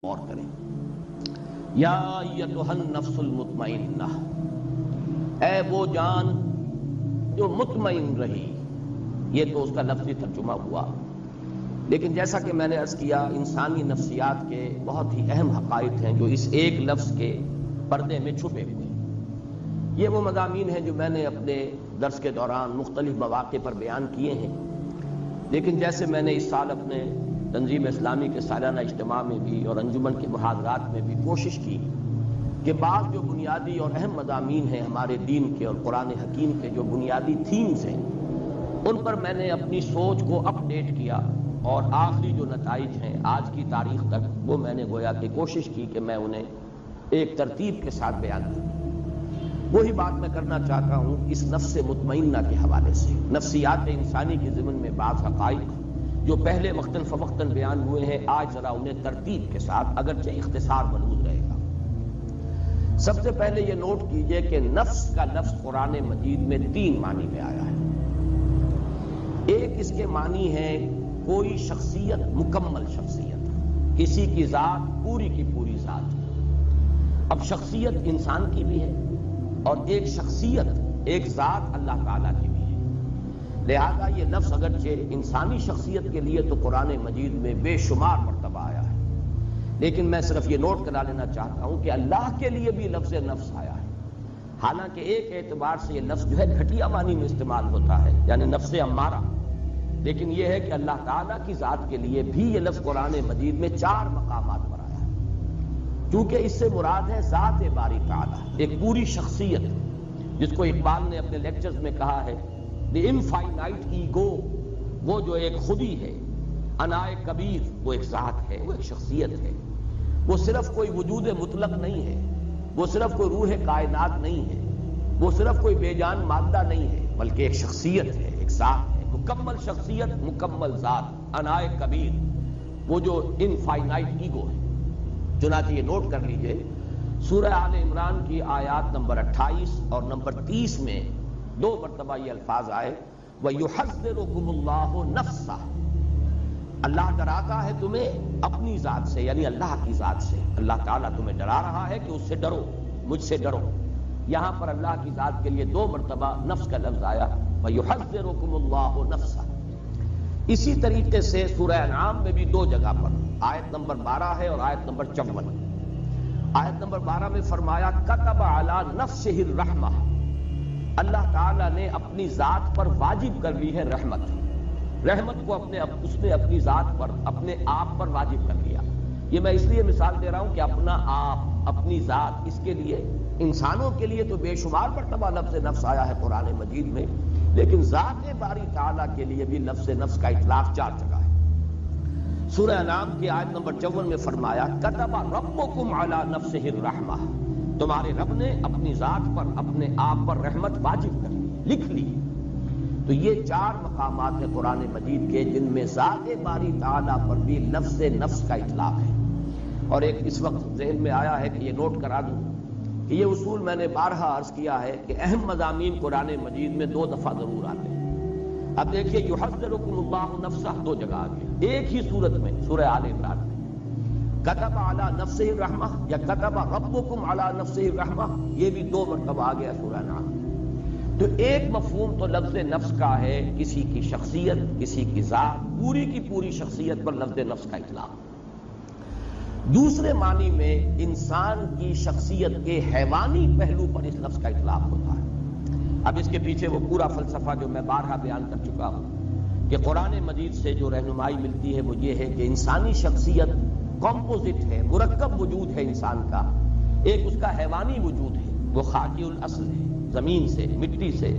غور کریں۔ یا ایتھا النفس المطمئنہ، اے وہ جان جو مطمئن رہی، یہ تو اس کا لفظی ترجمہ ہوا، لیکن جیسا کہ میں نے عرض کیا انسانی نفسیات کے بہت ہی اہم حقائق ہیں جو اس ایک لفظ کے پردے میں چھپے ہوئے ہیں۔ یہ وہ مضامین ہیں جو میں نے اپنے درس کے دوران مختلف مواقع پر بیان کیے ہیں، لیکن جیسے میں نے اس سال اپنے تنظیم اسلامی کے سالانہ اجتماع میں بھی اور انجمن کے محاضرات میں بھی کوشش کی کہ بعض جو بنیادی اور اہم مضامین ہیں ہمارے دین کے اور قرآن حکیم کے جو بنیادی تھیمز ہیں ان پر میں نے اپنی سوچ کو اپ ڈیٹ کیا، اور آخری جو نتائج ہیں آج کی تاریخ تک وہ میں نے گویا کہ کوشش کی کہ میں انہیں ایک ترتیب کے ساتھ بیان کروں۔ وہی بات میں کرنا چاہتا ہوں اس نفس مطمئنہ کے حوالے سے۔ نفسیات انسانی کے ضمن میں بعض حقائق جو پہلے وقتاً فوقتاً بیان ہوئے ہیں، آج ذرا انہیں ترتیب کے ساتھ اگرچہ اختصار ملحوظ رہے گا۔ سب سے پہلے یہ نوٹ کیجئے کہ نفس کا لفظ قرآن مجید میں 3 معنی میں آیا ہے۔ ایک اس کے معنی ہے کوئی شخصیت، مکمل شخصیت، کسی کی ذات پوری کی پوری ذات۔ اب شخصیت انسان کی بھی ہے اور ایک شخصیت، ایک ذات اللہ تعالیٰ کی بھی ہے، لہذا یہ لفظ اگرچہ انسانی شخصیت کے لیے تو قرآن مجید میں بے شمار مرتبہ آیا ہے، لیکن میں صرف یہ نوٹ کرا لینا چاہتا ہوں کہ اللہ کے لیے بھی لفظ نفس آیا ہے، حالانکہ ایک اعتبار سے یہ لفظ جو ہے گھٹیا معنی میں استعمال ہوتا ہے، یعنی نفس امارہ، لیکن یہ ہے کہ اللہ تعالیٰ کی ذات کے لیے بھی یہ لفظ قرآن مجید میں 4 مقامات پر آیا ہے، کیونکہ اس سے مراد ہے ذات باری تعالیٰ، ایک پوری شخصیت، جس کو اقبال نے اپنے لیکچرز میں کہا ہے دی انفائنائٹ ایگو، وہ جو ایک خودی ہے، انائے کبیر وہ ایک ذات ہے، وہ ایک شخصیت ہے، وہ صرف کوئی وجود مطلق نہیں ہے، وہ صرف کوئی روح کائنات نہیں ہے، وہ صرف کوئی بے جان مادہ نہیں ہے، بلکہ ایک شخصیت ہے، ایک ذات ہے، مکمل شخصیت، مکمل ذات، انائے کبیر، وہ جو انفائنائٹ ایگو ہے۔ چنانچہ یہ نوٹ کر لیجئے سورہ آل عمران کی آیات نمبر 28 اور نمبر 30 میں 2 مرتبہ یہ الفاظ آئے وَيُحَذِّرُكُمُ اللَّهُ نَفْسَهُ، اللہ ڈراتا ہے تمہیں اپنی ذات سے، یعنی اللہ کی ذات سے۔ اللہ تعالیٰ تمہیں ڈرا رہا ہے کہ اس سے ڈرو، مجھ سے ڈرو۔ یہاں پر اللہ کی ذات کے لیے 2 مرتبہ نفس کا لفظ آیا وَيُحَذِّرُكُمُ اللَّهُ نَفْسَهُ۔ اسی طریقے سے سورہ انعام میں بھی 2 جگہ پر، آیت نمبر 12 ہے اور آیت نمبر 54۔ آیت نمبر 12 میں فرمایا کتب علی نفسہ الرحمہ، اللہ تعالیٰ نے اپنی ذات پر واجب کر لی ہے رحمت، رحمت کو اس نے اپنی ذات پر، اپنے آپ پر واجب کر لیا۔ یہ میں اس لیے مثال دے رہا ہوں کہ اپنا آپ، اپنی ذات، اس کے لیے انسانوں کے لیے تو بے شمار مرتبہ لفظ نفس آیا ہے قرآن مجید میں، لیکن ذات باری تعالیٰ کے لیے بھی لفظ نفس کا اطلاق 4 جگہ ہے۔ سورہ انعام کی آیت نمبر 54 میں فرمایا کتب ربکم علی نفسہ الرحمہ، تمہارے رب نے اپنی ذات پر، اپنے آپ پر رحمت واجب کر لی، لکھ لی۔ تو یہ 4 مقامات ہیں قرآن مجید کے جن میں ذات باری تعالیٰ پر بھی لفظ نفس کا اطلاق ہے۔ اور ایک اس وقت ذہن میں آیا ہے کہ یہ نوٹ کرا دوں کہ یہ اصول میں نے بارہا عرض کیا ہے کہ اہم مضامین قرآن مجید میں 2 دفعہ ضرور آتے ہیں۔ اب دیکھیے یحذرکم اللہ نفسہ 2 جگہ آ گیا، ایک ہی صورت میں سورہ آل عمران میں کتب علی نفسہ الرحمہ یا کتب ربکم علی نفسہ الرحمہ، یہ بھی 2 مرتبہ آ گیا سورہ انعام۔ تو ایک مفہوم تو لفظ نفس کا ہے کسی کی شخصیت، کسی کی ذات، پوری کی پوری شخصیت پر لفظ نفس کا اطلاق۔ دوسرے معنی میں انسان کی شخصیت کے حیوانی پہلو پر اس لفظ کا اطلاق ہوتا ہے۔ اب اس کے پیچھے وہ پورا فلسفہ جو میں بارہا بیان کر چکا ہوں کہ قرآن مجید سے جو رہنمائی ملتی ہے وہ یہ ہے کہ انسانی شخصیت کمپوزٹ ہے، مرکب وجود ہے انسان کا۔ ایک اس کا حیوانی وجود ہے، وہ خاکی الاصل ہے، زمین سے، مٹی سے،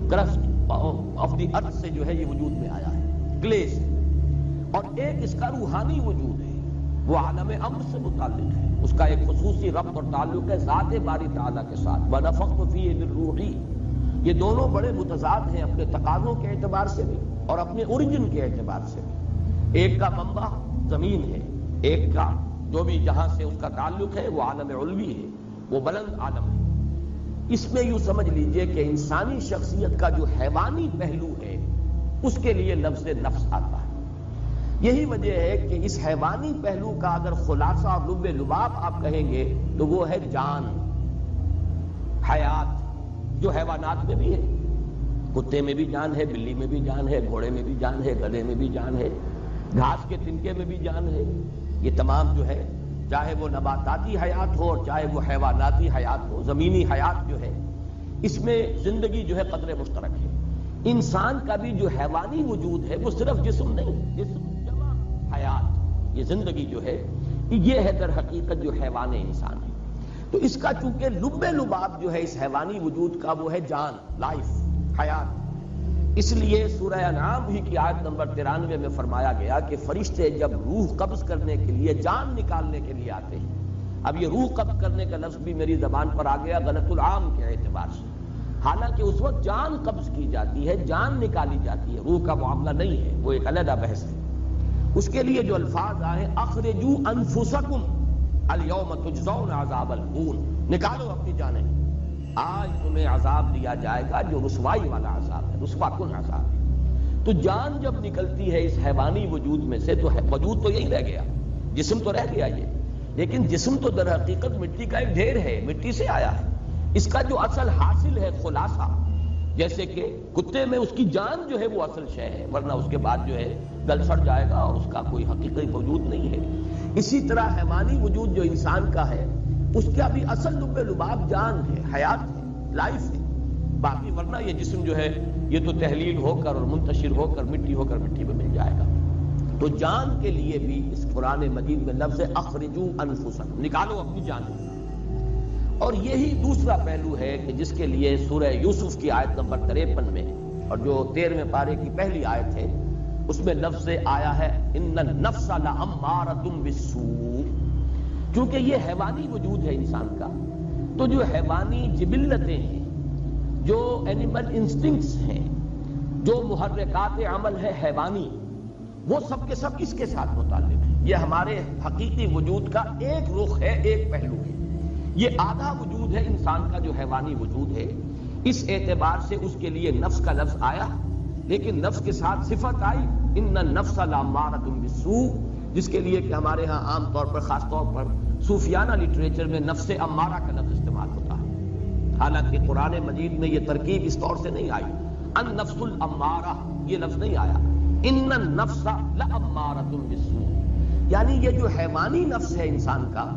کرسٹ آف دی ارتھ سے جو ہے یہ وجود میں آیا ہے، کلے سے۔ اور ایک اس کا روحانی وجود ہے، وہ عالم امر سے متعلق ہے، اس کا ایک خصوصی ربط اور تعلق ہے ذات باری تعالیٰ کے ساتھ۔ وَنَفَخْتُ فِيهِ مِن رُوحِي، یہ دونوں بڑے متضاد ہیں اپنے تقاضوں کے اعتبار سے بھی اور اپنے اوریجن کے اعتبار سے بھی۔ ایک کا منبع زمین ہے، ایک کا جو بھی جہاں سے اس کا تعلق ہے وہ عالم علوی ہے، وہ بلند عالم ہے۔ اس میں یوں سمجھ لیجئے کہ انسانی شخصیت کا جو حیوانی پہلو ہے اس کے لیے لفظ نفس آتا ہے، یہی وجہ ہے کہ اس حیوانی پہلو کا اگر خلاصہ اور لب لباب آپ کہیں گے تو وہ ہے جان، حیات، جو حیوانات میں بھی ہے۔ کتے میں بھی جان ہے، بلی میں بھی جان ہے، گھوڑے میں بھی جان ہے، گدھے میں بھی جان ہے، گھاس کے تنکے میں بھی جان ہے۔ یہ تمام جو ہے، چاہے وہ نباتاتی حیات ہو اور چاہے وہ حیواناتی حیات ہو، زمینی حیات جو ہے، اس میں زندگی جو ہے قدر مشترک ہے۔ انسان کا بھی جو حیوانی وجود ہے وہ صرف جسم نہیں، جسم جمع حیات، یہ زندگی جو ہے یہ ہے در حقیقت جو حیوان انسان ہے۔ تو اس کا چونکہ لب لباب جو ہے اس حیوانی وجود کا وہ ہے جان، لائف، حیات۔ اس لیے سورہ انعام ہی کی آیت نمبر 93 میں فرمایا گیا کہ فرشتے جب روح قبض کرنے کے لیے، جان نکالنے کے لیے آتے ہیں۔ اب یہ روح قبض کرنے کا لفظ بھی میری زبان پر آ گیا غلط العام کے اعتبار سے، حالانکہ اس وقت جان قبض کی جاتی ہے، جان نکالی جاتی ہے، روح کا معاملہ نہیں ہے، وہ ایک علیحدہ بحث ہے۔ اس کے لیے جو الفاظ آئے اخرجوا انفسکم الیوم تجزون عذاب الہون، نکالو اپنی جانیں، آج تمہیں عذاب دیا جائے گا جو رسوائی والا عذاب ہے، رسوا کن عذاب ہے۔ تو جان جب نکلتی ہے اس حیوانی وجود میں سے تو وجود تو یہی رہ گیا، جسم تو رہ گیا یہ، لیکن جسم تو در حقیقت مٹی کا ایک ڈھیر ہے، مٹی سے آیا ہے۔ اس کا جو اصل حاصل ہے خلاصہ، جیسے کہ کتے میں اس کی جان جو ہے وہ اصل شے ہے، ورنہ اس کے بعد جو ہے گل سڑ جائے گا اور اس کا کوئی حقیقی وجود نہیں ہے۔ اسی طرح حیوانی وجود جو انسان کا ہے اس کا بھی اصل لب لباب جان ہے، حیات ہے، لائف ہے، باقی ورنہ یہ جسم جو ہے یہ تو تحلیل ہو کر اور منتشر ہو کر مٹی میں مل جائے گا۔ تو جان کے لیے بھی اس قرآن مجید میں لفظ اخرجوا انفسکم، نکالو اپنی جان۔ اور یہی دوسرا پہلو ہے کہ جس کے لیے سورہ یوسف کی آیت نمبر 53 میں اور جو 13ویں پارے کی پہلی آیت ہے اس میں لفظ آیا ہے ان النفس لامارۃ بالسوء۔ کیونکہ یہ حیوانی وجود ہے انسان کا، تو جو حیوانی جبلتیں ہیں، جو اینیمل انسٹنکٹس ہیں، جو محرکات عمل ہے حیوانی، وہ سب کے سب اس کے ساتھ متعلق ہیں۔ یہ ہمارے حقیقی وجود کا ایک رخ ہے، ایک پہلو ہے۔ یہ آدھا وجود ہے انسان کا جو حیوانی وجود ہے، اس اعتبار سے اس کے لیے نفس کا لفظ آیا، لیکن نفس کے ساتھ صفت آئی ان النفس لامارۃ بالسوء، جس کے لیے کہ ہمارے ہاں عام طور پر، خاص طور پر صوفیانہ لٹریچر میں نفس امارہ کا لفظ استعمال ہوتا ہے، حالانکہ قرآن مجید میں یہ ترکیب اس طور سے نہیں آئی، النفس الامارہ یہ لفظ نہیں آیا، ان النفس لامارۃ بالسوء، یعنی یہ جو حیوانی نفس ہے انسان کا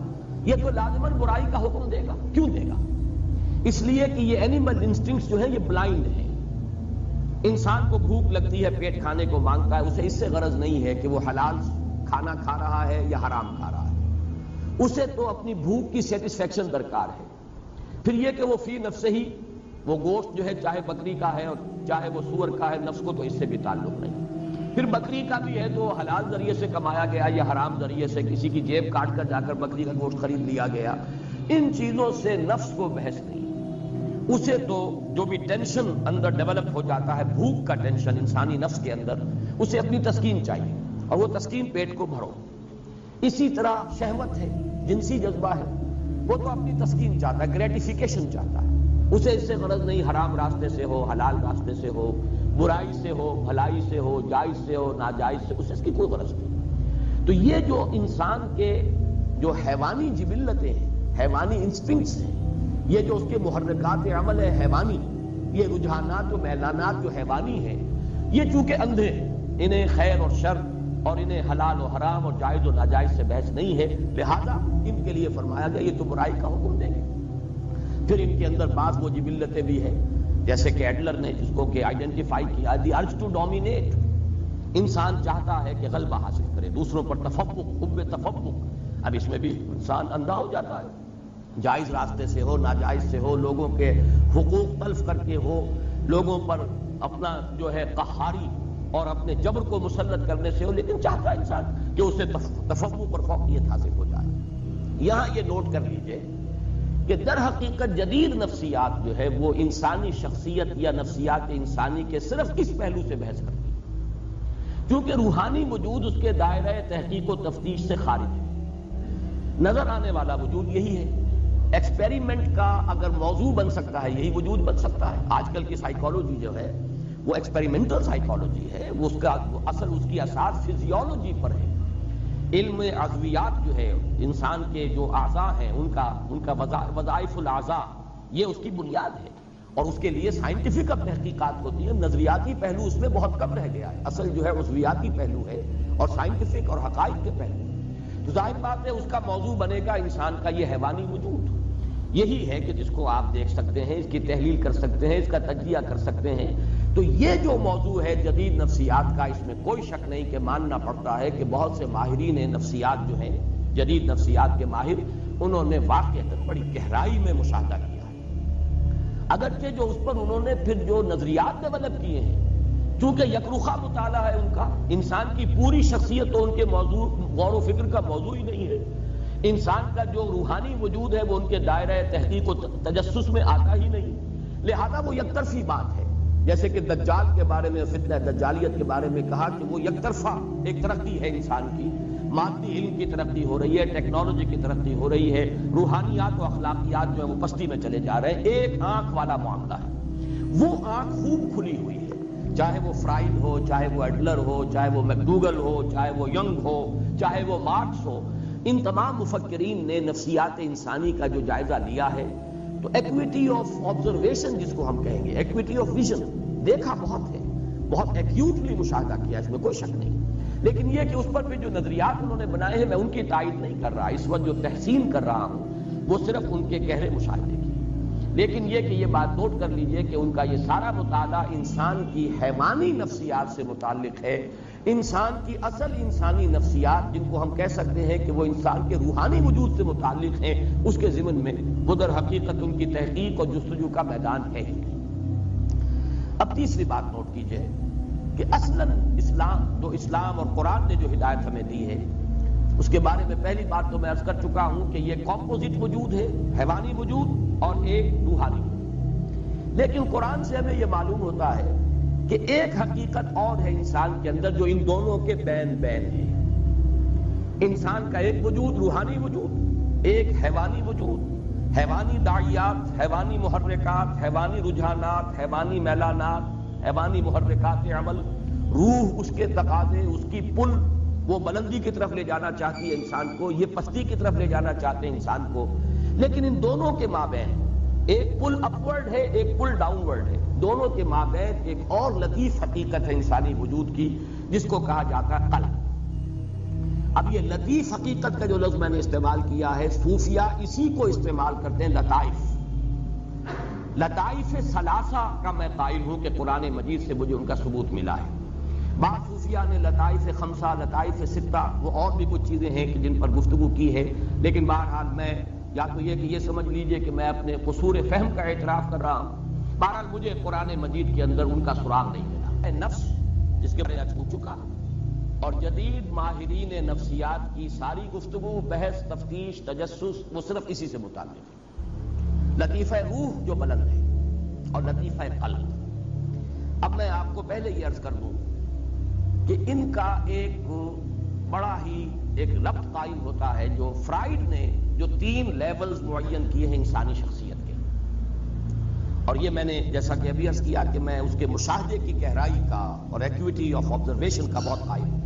یہ تو لازماً برائی کا حکم دے گا۔ کیوں دے گا؟ اس لیے کہ یہ اینیمل انسٹنکٹس جو ہیں یہ بلائنڈ ہیں۔ انسان کو بھوک لگتی ہے، پیٹ کھانے کو مانگتا ہے، اسے اس سے غرض نہیں ہے کہ وہ حلال کھانا کھا رہا ہے یا حرام کھا رہا ہے، اسے تو اپنی بھوک کی سیٹسفیکشن درکار ہے۔ پھر یہ کہ وہ فی نفسہ ہی وہ گوشت جو ہے چاہے بکری کا ہے اور چاہے وہ سور کا ہے، نفس کو تو اس سے بھی تعلق نہیں۔ پھر بکری کا بھی ہے تو حلال ذریعے سے کمایا گیا یا حرام ذریعے سے کسی کی جیب کاٹ کر جا کر بکری کا گوشت خرید لیا گیا، ان چیزوں سے نفس کو بحث نہیں۔ اسے تو جو بھی ٹینشن اندر ڈیولپ ہو جاتا ہے، بھوک کا ٹینشن انسانی نفس کے اندر، اسے اپنی تسکین چاہیے اور وہ تسکین پیٹ کو بھرو۔ اسی طرح شہوت ہے، جنسی جذبہ ہے، وہ تو اپنی تسکین چاہتا ہے، گریٹیفیکیشن چاہتا ہے، اسے اس سے غرض نہیں حرام راستے سے ہو، حلال راستے سے ہو، برائی سے ہو، بھلائی سے ہو، جائز سے ہو، ناجائز سے، اسے اس کی کوئی غرض نہیں۔ تو یہ جو انسان کے جو حیوانی جبلتیں ہیں، حیوانی انسٹنکٹس ہیں، یہ جو اس کے محرکات عمل ہے حیوانی، یہ رجحانات و میلانات جو حیوانی ہیں، یہ چونکہ اندھے ہیں، انہیں خیر اور شر اور انہیں حلال و حرام اور جائز و ناجائز سے بحث نہیں ہے، لہذا ان کے لیے فرمایا گیا یہ تو برائی کا حکم دیں گے۔ پھر ان کے اندر بعض وہ جبلتیں بھی ہیں، جیسے کہ ایڈلر نے جس کو کہ آئیڈینٹیفائی کیا، دی ارج ٹو ڈومینیٹ، انسان چاہتا ہے کہ غلبہ حاصل کرے، دوسروں پر تفوق، حب تفوق۔ اب اس میں بھی انسان اندھا ہو جاتا ہے، جائز راستے سے ہو، ناجائز سے ہو، لوگوں کے حقوق تلف کر کے ہو، لوگوں پر اپنا جو ہے قہاری اور اپنے جبر کو مسلط کرنے سے ہو، لیکن چاہتا ہے انسان کہ اسے تفوق اور فوقیت حاصل ہو جائے۔ یہاں یہ نوٹ کر لیجئے کہ در حقیقت جدید نفسیات جو ہے وہ انسانی شخصیت یا نفسیات انسانی کے صرف اس پہلو سے بحث کرتی ہے، کیونکہ روحانی وجود اس کے دائرہ تحقیق و تفتیش سے خارج ہے۔ نظر آنے والا وجود یہی ہے، ایکسپیریمنٹ کا اگر موضوع بن سکتا ہے یہی وجود بن سکتا ہے۔ آج کل کی سائیکالوجی جو ہے وہ ایکسپیریمنٹل سائیکالوجی ہے، وہ اصل اس کی اساس فزیولوجی پر ہے۔ علم عضویات جو ہے، انسان کے جو اعضاء ہیں ان کا وظائف الاعضاء، یہ اس کی بنیاد ہے، اور اس کے لیے سائنٹیفک اب تحقیقات ہوتی ہے۔ نظریاتی پہلو اس میں بہت کم رہ گیا ہے، اصل جو ہے عضویاتی پہلو ہے اور سائنٹیفک اور حقائق کے پہلو۔ تو ظاہر بات ہے اس کا موضوع بنے گا انسان کا یہ حیوانی وجود، یہی ہے کہ جس کو آپ دیکھ سکتے ہیں، اس کی تحلیل کر سکتے ہیں، اس کا تجزیہ کر سکتے ہیں۔ تو یہ جو موضوع ہے جدید نفسیات کا، اس میں کوئی شک نہیں کہ ماننا پڑتا ہے کہ بہت سے ماہرین نفسیات جو ہیں، جدید نفسیات کے ماہر، انہوں نے واقعتاً بڑی گہرائی میں مشاہدہ کیا ہے۔ اگرچہ جو اس پر انہوں نے پھر جو نظریات ڈیولپ کیے ہیں، چونکہ یکرخا مطالعہ ہے ان کا، انسان کی پوری شخصیت تو ان کے موضوع غور و فکر کا موضوع ہی نہیں ہے، انسان کا جو روحانی وجود ہے وہ ان کے دائرہ تحقیق و تجسس میں آتا ہی نہیں، لہذا وہ یک طرفی بات ہے۔ جیسے کہ دجال کے بارے میں، فتنہ دجالیت کے بارے میں کہا کہ وہ یک طرفہ ایک ترقی ہے انسان کی، مادی علم کی ترقی ہو رہی ہے، ٹیکنالوجی کی ترقی ہو رہی ہے، روحانیات و اخلاقیات جو ہے وہ پستی میں چلے جا رہے ہیں، ایک آنکھ والا معاملہ ہے۔ وہ آنکھ خوب کھلی ہوئی ہے، چاہے وہ فرائڈ ہو، چاہے وہ ایڈلر ہو، چاہے وہ میکڈوگل ہو، چاہے وہ ینگ ہو، چاہے وہ مارکس ہو، ان تمام مفکرین نے نفسیات انسانی کا جو جائزہ لیا ہے، تو ایکویٹی آف آبزرویشن جس کو ہم کہیں گے، ایکویٹی آف ویژن، دیکھا بہت ہے، بہت ایکیوٹلی مشاہدہ کیا، اس میں کوئی شک نہیں۔ لیکن یہ کہ اس پر بھی جو نظریات انہوں نے بنائے ہیں، میں ان کی تائید نہیں کر رہا، اس وقت جو تحسین کر رہا ہوں وہ صرف ان کے گہرے مشاہدے کی۔ لیکن یہ کہ یہ بات نوٹ کر لیجئے کہ ان کا یہ سارا مطالعہ انسان کی حیوانی نفسیات سے متعلق ہے، انسان کی اصل انسانی نفسیات جن کو ہم کہہ سکتے ہیں کہ وہ انسان کے روحانی وجود سے متعلق ہیں، اس کے ضمن میں وہ در حقیقت ان کی تحقیق اور جستجو کا میدان ہے ہی۔ اب تیسری بات نوٹ کیجئے کہ اصلاً اسلام اور قرآن نے جو ہدایت ہمیں دی ہے، اس کے بارے میں پہلی بات تو میں عرض کر چکا ہوں کہ یہ کمپوزٹ وجود ہے، حیوانی وجود اور ایک روحانی وجود۔ لیکن قرآن سے ہمیں یہ معلوم ہوتا ہے کہ ایک حقیقت اور ہے انسان کے اندر جو ان دونوں کے بین بین ہے۔ انسان کا ایک وجود روحانی وجود، ایک حیوانی وجود، حیوانی داعیات، حیوانی محرکات، حیوانی رجحانات، حیوانی میلانات، حیوانی محرکات عمل، روح اس کے تقاضے، اس کی پل، وہ بلندی کی طرف لے جانا چاہتی ہے انسان کو، یہ پستی کی طرف لے جانا چاہتے ہیں انسان کو۔ لیکن ان دونوں کے مابین ایک پل اپورڈ ہے، ایک پل ڈاؤن ورڈ ہے، دونوں کے مابین ایک اور لطیف حقیقت ہے انسانی وجود کی، جس کو کہا جاتا ہے قلب۔ اب یہ لطیف حقیقت کا جو لفظ میں نے استعمال کیا ہے، صوفیہ اسی کو استعمال کرتے ہیں، لطائف۔ لطائف ثلاثہ کا میں قائل ہوں کہ قرآن مجید سے مجھے ان کا ثبوت ملا ہے۔ بعض صوفیہ نے لطائف خمسہ، لطائف ستہ، وہ اور بھی کچھ چیزیں ہیں کہ جن پر گفتگو کی ہے، لیکن بہرحال میں یا تو یہ کہ یہ سمجھ لیجئے کہ میں اپنے قصور فہم کا اعتراف کر رہا ہوں۔ بہرحال مجھے قرآن مجید کے اندر ان کا سراغ نہیں ملا۔ نفس جس کے بارے میں چھو چکا، اور جدید ماہرین نفسیات کی ساری گفتگو، بحث، تفتیش، تجسس، وہ صرف اسی سے متعلق ہے۔ لطیفہ روح جو بلند ہے اور لطیفہ قلب۔ اب میں آپ کو پہلے یہ عرض کر دوں کہ ان کا ایک بڑا ہی ایک ربط قائم ہوتا ہے جو فرائڈ نے جو 3 لیولز معین کیے ہیں انسانی شخصیت کے، اور یہ میں نے جیسا کہ ابھی عرض کیا کہ میں اس کے مشاہدے کی گہرائی کا اور ایکویٹی آف آبزرویشن کا بہت قائل ہوں۔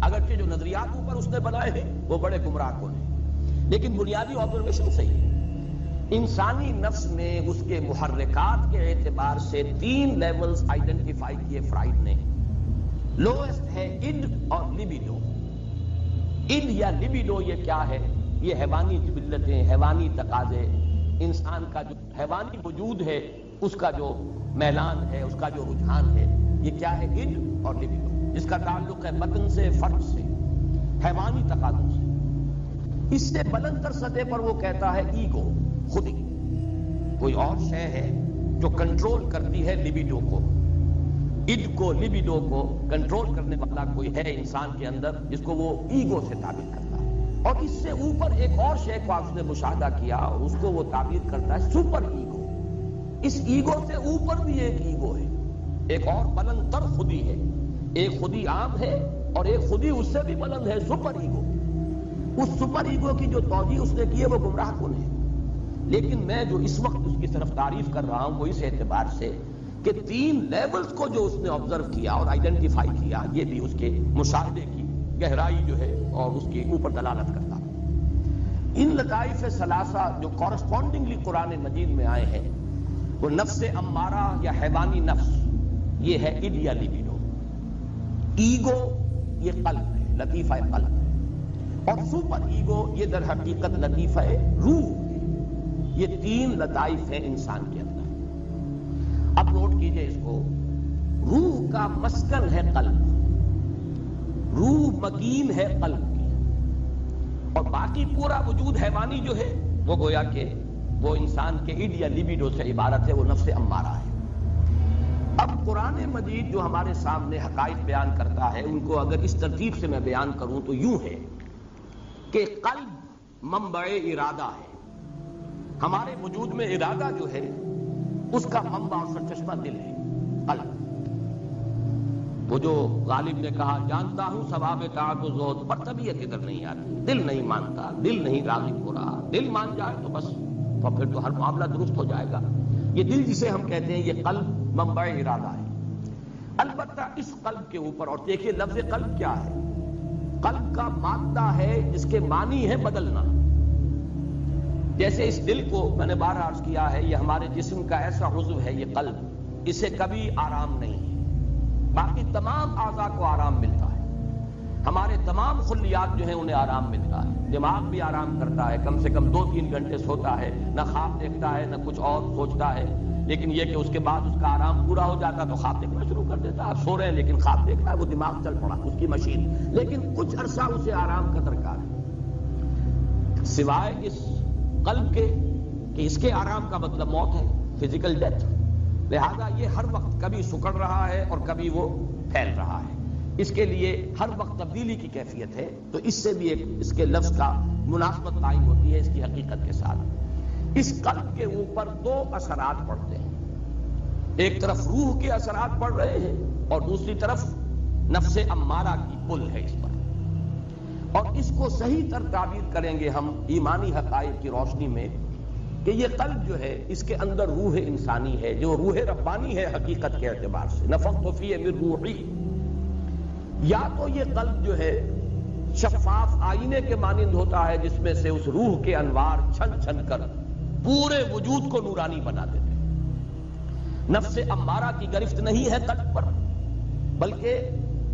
اگرچہ جو نظریات اوپر اس نے بنائے ہیں وہ بڑے گمراہ کن ہیں، لیکن بنیادی آبزرویشن صحیح ہے۔ انسانی نفس میں اس کے محرکات کے اعتبار سے 3 لیولز آئیڈینٹیفائی کیے فرائڈ نے۔ لوئسٹ ہے اڈ اور لیبیڈو۔ اڈ یا لیبیڈو یہ کیا ہے؟ یہ حیوانی جبلتیں، حیوانی تقاضے، انسان کا جو حیوانی وجود ہے اس کا جو میلان ہے، اس کا جو رجحان ہے، یہ کیا ہے؟ اڈ اور لیبیڈو، جس کا تعلق ہے بدن سے، فرد سے، حیوانی تقاضوں سے۔ اس سے بلند تر سطح پر وہ کہتا ہے ایگو، خودی، کوئی اور شے ہے جو کنٹرول کرتی ہے لیبیڈو کو، اڈ کو، لیبیڈو کو کنٹرول کرنے والا کوئی ہے انسان کے اندر جس کو وہ ایگو سے تعبیر کرتا ہے۔ اور اس سے اوپر ایک اور شے کو آپ نے مشاہدہ کیا اور اس کو وہ تعبیر کرتا ہے سپر ایگو۔ اس ایگو سے اوپر بھی ایک ایگو ہے، ایک اور بلند تر خودی ہے، ایک خودی عام ہے اور ایک خودی اس سے بھی بلند ہے، سپر ایگو۔ اس سپر ایگو کی جو توجیہ اس نے کی ہے وہ گمراہ کن ہے، لیکن میں جو اس وقت اس کی طرف تعریف کر رہا ہوں وہ اس اعتبار سے کہ 3 لیولز کو جو اس نے آبزرو کیا اور آئیڈینٹیفائی کیا، یہ بھی اس کے مشاہدے کی گہرائی جو ہے اور اس کے اوپر دلالت کرتا ہے۔ ان لطائف ثلاثہ جو کورسپونڈنگلی قرآن مجید میں آئے ہیں، وہ نفس امارہ یا حیوانی نفس، یہ ہے id یا لیبیڈو۔ ایگو یہ قلب ہے، لطیفہ قلب ہے، اور سپر ایگو یہ در حقیقت لطیفہ روح ہے۔ یہ 3 لطائف ہیں انسان کے اندر۔ اب نوٹ کیجئے اس کو، روح کا مسکن ہے قلب، روح مکین ہے قلب کی، اور باقی پورا وجود حیوانی جو ہے وہ گویا کہ وہ انسان کے id یا لیبیڈو سے عبارت ہے، وہ نفس امارہ ہے۔ اب قرآن مجید جو ہمارے سامنے حقائق بیان کرتا ہے، ان کو اگر اس ترتیب سے میں بیان کروں تو یوں ہے کہ قلب منبع ارادہ ہے۔ ہمارے وجود میں ارادہ جو ہے اس کا منبع اور سرچشمہ دل ہے، قلب۔ وہ جو غالب نے کہا جانتا ہوں ثواب طاعت و زہد، پر طبیعت ادھر نہیں آتی، دل نہیں مانتا، دل نہیں راضی ہو رہا۔ دل مان جائے تو بس، تو پھر تو ہر معاملہ درست ہو جائے گا۔ یہ دل جسے ہم کہتے ہیں، یہ قلب منبع ارادہ ہے۔ البتہ اس قلب کے اوپر، اور دیکھیے لفظ قلب کیا ہے، قلب کا مادہ ہے جس کے معنی ہے بدلنا۔ جیسے اس دل کو میں نے بار عرض کیا ہے، یہ ہمارے جسم کا ایسا عضو ہے، یہ قلب، اسے کبھی آرام نہیں ہے۔ باقی تمام اعضاء کو آرام ملتا ہے، ہمارے تمام خلیات جو ہیں انہیں آرام ملتا ہے۔ دماغ بھی آرام کرتا ہے، کم سے کم 2-3 گھنٹے سوتا ہے، نہ خواب دیکھتا ہے نہ کچھ اور سوچتا ہے، لیکن یہ کہ اس کے بعد اس کا آرام پورا ہو جاتا تو خواب دیکھنا شروع کر دیتا ہے۔ آپ سو رہے ہیں لیکن خواب دیکھ رہا ہے، وہ دماغ چل پڑا اس کی مشین، لیکن کچھ عرصہ اسے آرام کا درکار ہے، سوائے اس قلب کے کہ اس کے آرام کا مطلب موت ہے، فزیکل ڈیتھ۔ لہذا یہ ہر وقت کبھی سکڑ رہا ہے اور کبھی وہ پھیل رہا ہے، اس کے لیے ہر وقت تبدیلی کی کیفیت ہے۔ تو اس سے بھی ایک اس کے لفظ کا مناسبت قائم ہوتی ہے اس کی حقیقت کے ساتھ۔ اس قلب کے اوپر 2 اثرات پڑتے ہیں، ایک طرف روح کے اثرات پڑ رہے ہیں اور دوسری طرف نفس امارہ کی پل ہے اس پر۔ اور اس کو صحیح تر تعبیر کریں گے ہم ایمانی حقائق کی روشنی میں کہ یہ قلب جو ہے اس کے اندر روح انسانی ہے، جو روح ربانی ہے حقیقت کے اعتبار سے، نفخت فیہ من روحی۔ یا تو یہ قلب جو ہے شفاف آئینے کے مانند ہوتا ہے جس میں سے اس روح کے انوار چھن چھن کر پورے وجود کو نورانی بنا دیتے ہیں۔ نفس امارہ کی گرفت نہیں ہے قلب پر، بلکہ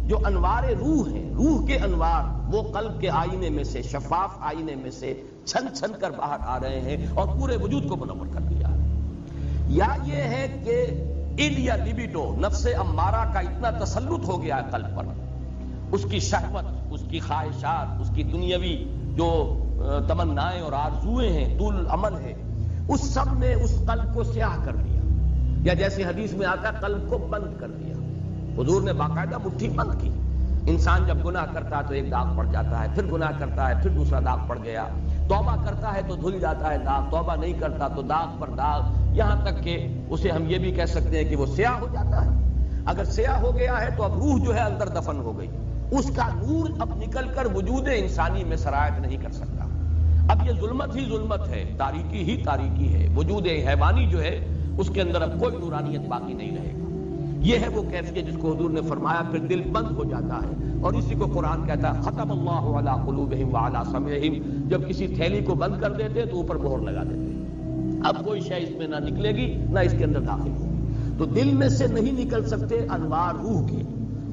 جو انوار روح ہیں، روح کے انوار، وہ قلب کے آئینے میں سے، شفاف آئینے میں سے چھن چھن کر باہر آ رہے ہیں اور پورے وجود کو منور کر دیا ہے۔ یا یہ ہے کہ id یا لیبیڈو، نفس امارہ کا اتنا تسلط ہو گیا ہے قلب پر، اس کی شہوت، اس کی خواہشات، اس کی دنیاوی جو تمنائیں اور آرزویں ہیں، طول عمل ہے، اس سب نے اس قلب کو سیاہ کر دیا، یا جیسے حدیث میں آتا ہے قلب کو بند کر دیا۔ حضور نے باقاعدہ مٹھی بند کی۔ انسان جب گناہ کرتا ہے تو ایک داغ پڑ جاتا ہے، پھر گناہ کرتا ہے پھر دوسرا داغ پڑ گیا، توبہ کرتا ہے تو دھل جاتا ہے داغ، توبہ نہیں کرتا تو داغ پر داغ، یہاں تک کہ اسے ہم یہ بھی کہہ سکتے ہیں کہ وہ سیاہ ہو جاتا ہے۔ اگر سیاہ ہو گیا ہے تو اب روح جو ہے اندر دفن ہو گئی، اس کا نور اب نکل کر وجود انسانی میں سرایت نہیں کر سکتا۔ اب یہ ظلمت ہی ظلمت ہے، تاریکی ہی تاریکی ہے، وجود حیوانی جو ہے اس کے اندر اب کوئی نورانیت باقی نہیں رہے گا۔ یہ ہے وہ کیفیت جس کو حضور نے فرمایا پھر دل بند ہو جاتا ہے، اور اسی کو قرآن کہتا ہے ختم اللہ علی قلوبہم وعلی سمعہم۔ جب کسی تھیلی کو بند کر دیتے تو اوپر مہر لگا دیتے، اب کوئی شے اس میں نہ نکلے گی نہ اس کے اندر داخل ہوگی۔ تو دل میں سے نہیں نکل سکتے انوار روح کے،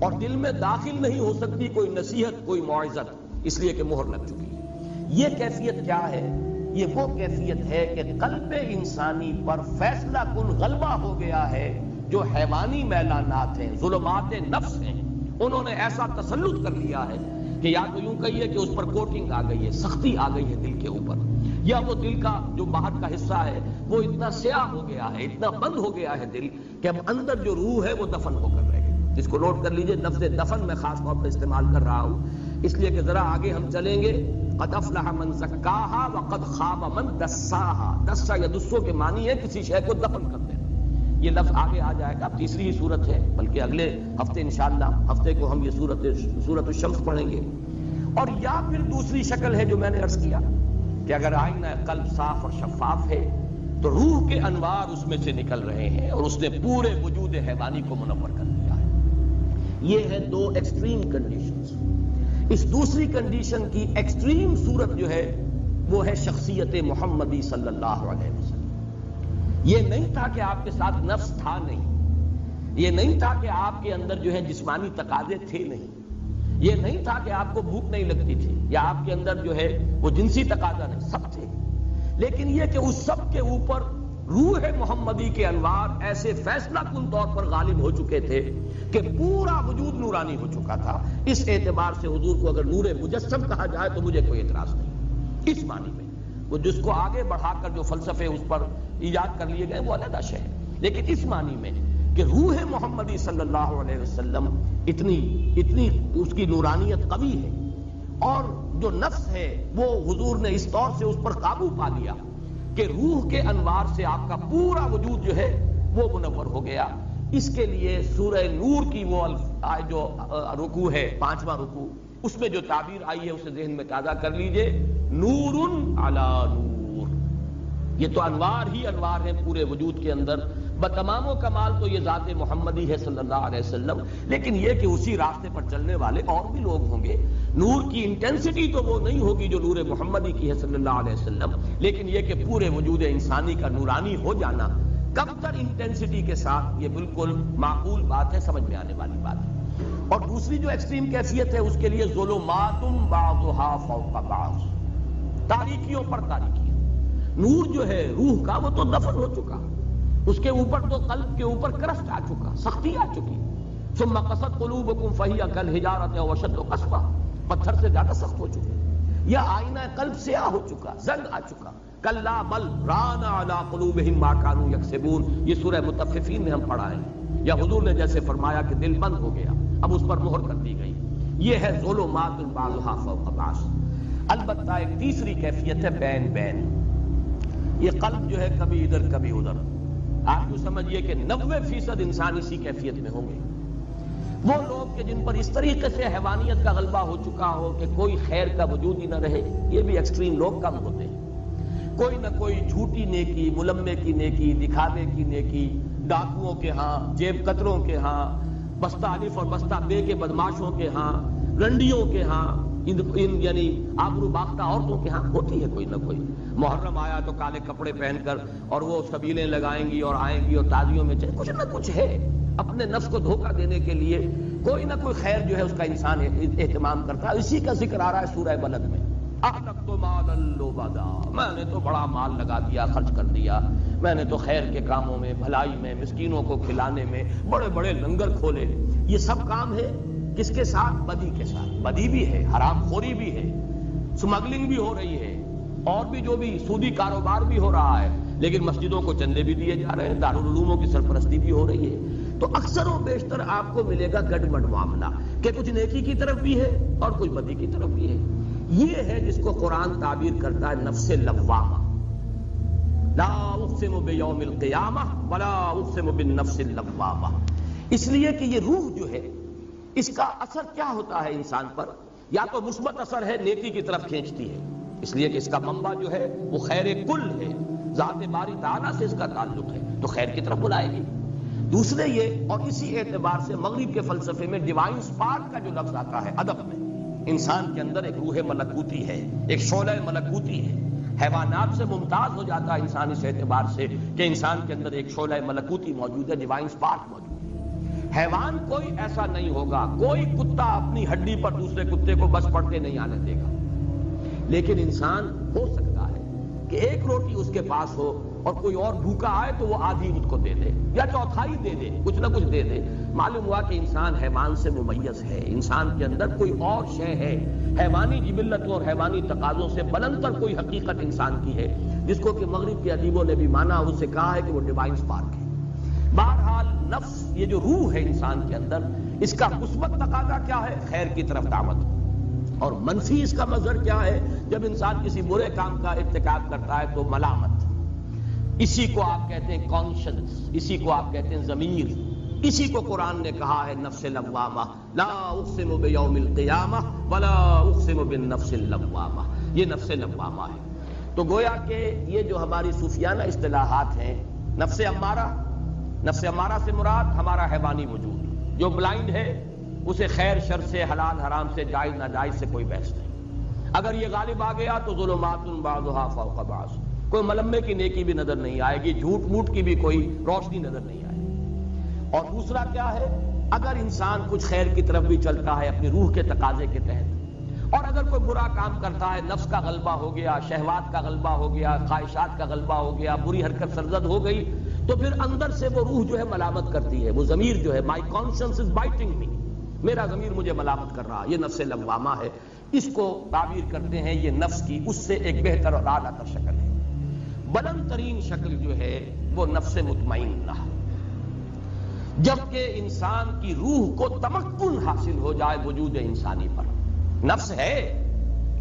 اور دل میں داخل نہیں ہو سکتی کوئی نصیحت، کوئی موعظت، اس لیے کہ مہر لگ چکی ہے۔ یہ کیفیت کیا ہے؟ یہ وہ کیفیت ہے کہ قلب انسانی پر فیصلہ کن غلبہ ہو گیا ہے۔ جو حیوانی میلانات ہیں، ظلمات نفس ہیں، انہوں نے ایسا تسلط کر لیا ہے کہ یا تو یوں کہیے کہ اس پر کوٹنگ آ گئی ہے، سختی آ گئی ہے دل کے اوپر، یا وہ دل کا جو باہر کا حصہ ہے وہ اتنا سیاہ ہو گیا ہے، اتنا بند ہو گیا ہے دل کہ اب اندر جو روح ہے وہ دفن ہو کر رہ گئی۔ اس کو نوٹ کر لیجئے، لفظ دفن میں خاص طور پر استعمال کر رہا ہوں اس لیے کہ ذرا آگے ہم چلیں گے۔ قد افلح من زکاہا وقد خاب من دساہا۔ دسا یا دسو کے معنی ہے کسی شے کو دفن کر دینا، یہ لفظ آگے آ جائے گا، تیسری ہی صورت ہے، بلکہ اگلے ہفتے انشاءاللہ ہفتے کو ہم یہ سورۃ الشمس پڑھیں گے۔ اور یا پھر دوسری شکل ہے جو میں نے عرض کیا کہ اگر آئینہ قلب صاف اور شفاف ہے تو روح کے انوار اس میں سے نکل رہے ہیں اور اس نے پورے وجود حیوانی کو منور کر دیا ہے۔ یہ ہے دو ایکسٹریم کنڈیشنز۔ اس دوسری کنڈیشن کی ایکسٹریم صورت جو ہے وہ ہے شخصیت محمدی صلی اللہ علیہ وسلم۔ یہ نہیں تھا کہ آپ کے ساتھ نفس تھا نہیں، یہ نہیں تھا کہ آپ کے اندر جو ہے جسمانی تقاضے تھے نہیں، یہ نہیں تھا کہ آپ کو بھوک نہیں لگتی تھی یا آپ کے اندر جو ہے وہ جنسی تقاضا نہیں، سب تھے، لیکن یہ کہ اس سب کے اوپر روح محمدی کے انوار ایسے فیصلہ کن طور پر غالب ہو چکے تھے کہ پورا وجود نورانی ہو چکا تھا۔ اس اعتبار سے حضور کو اگر نور مجسم کہا جائے تو مجھے کوئی اعتراض نہیں اس معنی میں، وہ جس کو آگے بڑھا کر جو فلسفے اس پر ایجاد کر لیے گئے وہ علیحدہ شے ہے، لیکن اس معنی میں کہ روح محمدی صلی اللہ علیہ وسلم اتنی اس کی نورانیت قوی ہے، اور جو نفس ہے وہ حضور نے اس طور سے اس پر قابو پا لیا کہ روح کے انوار سے آپ کا پورا وجود جو ہے وہ منور ہو گیا۔ اس کے لیے سورہ نور کی وہ جو رکوع ہے، 5واں رکوع، اس میں جو تعبیر آئی ہے اسے ذہن میں تازہ کر لیجئے، نور علی نور۔ یہ تو انوار ہی انوار ہیں پورے وجود کے اندر، بتمام و کمال تو یہ ذات محمدی ہے صلی اللہ علیہ وسلم، لیکن یہ کہ اسی راستے پر چلنے والے اور بھی لوگ ہوں گے۔ نور کی انٹینسٹی تو وہ نہیں ہوگی جو نور محمدی کی ہے صلی اللہ علیہ وسلم، لیکن یہ کہ پورے وجود انسانی کا نورانی ہو جانا کم تر انٹینسٹی کے ساتھ، یہ بالکل معقول بات ہے، سمجھ میں آنے والی بات ہے۔ اور دوسری جو ایکسٹریم کیفیت ہے اس کے لیے ظلمات بعضها فوق بعض، تاریکیوں پر تاریکیاں۔ نور جو ہے روح کا وہ تو دفن ہو چکا، اس کے اوپر تو قلب کے اوپر کرفٹ آ چکا، سختی آ چکی۔ ثم قست قلوبکم فہی کالحجارۃ او اشد قسوہ، پتھر سے زیادہ سخت ہو چکے، یا آئینہ قلب سیاہ ہو چکا، زنگ آ چکا۔ کلا بل ران علی قلوبہم ما کانوا یکسبون، یہ سورہ مطففین میں ہم پڑھا ہے، یا حضور نے جیسے فرمایا کہ دل بند ہو گیا، اب اس پر مہر کر دی گئی۔ یہ ہے ظلمات بعضها فوق بعض۔ البتہ ایک تیسری کیفیت ہے بین بین، یہ قلب جو ہے کبھی ادھر کبھی ادھر۔ آپ کو سمجھئے کہ 90% انسان اسی کیفیت میں ہوں گے۔ وہ لوگ کہ جن پر اس طریقے سے حیوانیت کا غلبہ ہو چکا ہو کہ کوئی خیر کا وجود ہی نہ رہے، یہ بھی ایکسٹریم لوگ کم ہوتے ہیں۔ کوئی نہ کوئی جھوٹی نیکی، ملمے کی نیکی، دکھاوے کی نیکی، ڈاکوؤں کے ہاں، جیب کتروں کے ہاں، بستہ الف اور بستہ بے کے بدماشوں کے ہاں، رنڈیوں کے ہاں، یعنی آبرو باختہ عورتوں کے ہاں ہوتی ہے کوئی نہ کوئی۔ محرم آیا تو کالے کپڑے پہن کر اور وہ سبیلیں لگائیں گی اور آئیں گی اور تازیوں میں کچھ نہ کچھ ہے، اپنے نفس کو دھوکہ دینے کے لیے کوئی نہ کوئی خیر جو ہے اس کا انسان اہتمام کرتا ہے۔ اسی کا ذکر آ رہا ہے سورہ بلد میں، احلقت مالا لبدا، میں نے تو بڑا مال لگا دیا، خرچ کر دیا، میں نے تو خیر کے کاموں میں، بھلائی میں، مسکینوں کو کھلانے میں بڑے بڑے لنگر کھولے۔ یہ سب کام ہے کس کے ساتھ؟ بدی کے ساتھ۔ بدی بھی ہے، حرام خوری بھی ہے، سمگلنگ بھی ہو رہی ہے، اور بھی جو بھی سودی کاروبار بھی ہو رہا ہے، لیکن مسجدوں کو چندے بھی دیے جا رہے ہیں، دارالعلوموں کی سرپرستی بھی ہو رہی ہے۔ تو اکثر و بیشتر آپ کو ملے گا گڈمڈ معاملہ کہ کچھ نیکی کی طرف بھی ہے اور کچھ بدی کی طرف بھی ہے۔ یہ ہے جس کو قرآن تعبیر کرتا ہے نفس لوامہ۔ لا اقسم بیوم القیامہ ولا اقسم بالنفس اللوامہ، اس لیے کہ یہ روح جو ہے اس کا اثر کیا ہوتا ہے انسان پر؟ یا تو مثبت اثر ہے، نیکی کی طرف کھینچتی ہے، اس لیے کہ اس کا منبع جو ہے وہ خیر کل ہے، ذات باری تعالیٰ سے اس کا تعلق ہے تو خیر کی طرف بلائے گی۔ دوسرے یہ، اور اسی اعتبار سے مغرب کے فلسفے میں ڈیوائن سپارک کا جو لفظ آتا ہے ادب میں، انسان کے اندر ایک روح ملکوتی ہے، ایک شعلہ ملکوتی ہے، حیوانات سے ممتاز ہو جاتا ہے انسان اس اعتبار سے کہ انسان کے اندر ایک شعلہ ملکوتی موجود ہے، ڈیوائن سپارک موجود ہے۔ حیوان کوئی ایسا نہیں ہوگا، کوئی کتا اپنی ہڈی پر دوسرے کتے کو بس پڑتے نہیں آنے دے گا، لیکن انسان ہو سکتا ہے کہ ایک روٹی اس کے پاس ہو اور کوئی اور بھوکا آئے تو وہ آدھی اس کو دے دے یا چوتھائی دے دے، کچھ نہ کچھ دے دے۔ معلوم ہوا کہ انسان حیوان سے ممیز ہے، انسان کے اندر کوئی اور شے ہے، حیوانی جبلتوں اور حیوانی تقاضوں سے بلندر کوئی حقیقت انسان کی ہے، جس کو کہ مغرب کے ادیبوں نے بھی مانا، اس سے کہا ہے کہ وہ ڈیوائن سپارک ہے۔ بہرحال نفس، یہ جو روح ہے انسان کے اندر، اس کا مثبت تقاضا کیا ہے؟ خیر کی طرف دعوت، اور منفی اس کا مظہر کیا ہے؟ جب انسان کسی برے کام کا ارتکاب کرتا ہے تو ملامت، اسی کو آپ کہتے ہیں کانشنس، اسی کو آپ کہتے ہیں ضمیر، اسی کو قرآن نے کہا ہے نفس لوامہ، لا اقسم بیوم القیامہ ولا اقسم بالنفس اللوامہ، یہ نفس لوامہ ہے۔ تو گویا کہ یہ جو ہماری صوفیانہ اصطلاحات ہیں، نفس امارہ سے مراد ہمارا حیوانی وجود جو بلائنڈ ہے، اسے خیر شر سے، حلال حرام سے، جائز ناجائز سے کوئی بحث نہیں۔ اگر یہ غالب آ گیا تو ظلمات بعضها فوق بعض، کوئی ملمے کی نیکی بھی نظر نہیں آئے گی، جھوٹ موٹ کی بھی کوئی روشنی نظر نہیں آئے گی۔ اور دوسرا کیا ہے، اگر انسان کچھ خیر کی طرف بھی چلتا ہے اپنی روح کے تقاضے کے تحت، اور اگر کوئی برا کام کرتا ہے، نفس کا غلبہ ہو گیا، شہوات کا غلبہ ہو گیا، خواہشات کا غلبہ ہو گیا، بری حرکت سرزد ہو گئی، تو پھر اندر سے وہ روح جو ہے ملامت کرتی ہے، وہ ضمیر جو ہے، مائی کانشنس از بائٹنگ می، میرا ضمیر مجھے ملامت کر رہا، یہ نفس لوامہ ہے۔ اس کو تعبیر کرتے ہیں یہ نفس کی اس سے ایک بہتر اور اعلیٰ تر شکل ہے۔ بلند ترین شکل جو ہے وہ نفس مطمئنہ، جبکہ انسان کی روح کو تمکن حاصل ہو جائے وجود انسانی پر۔ نفس ہے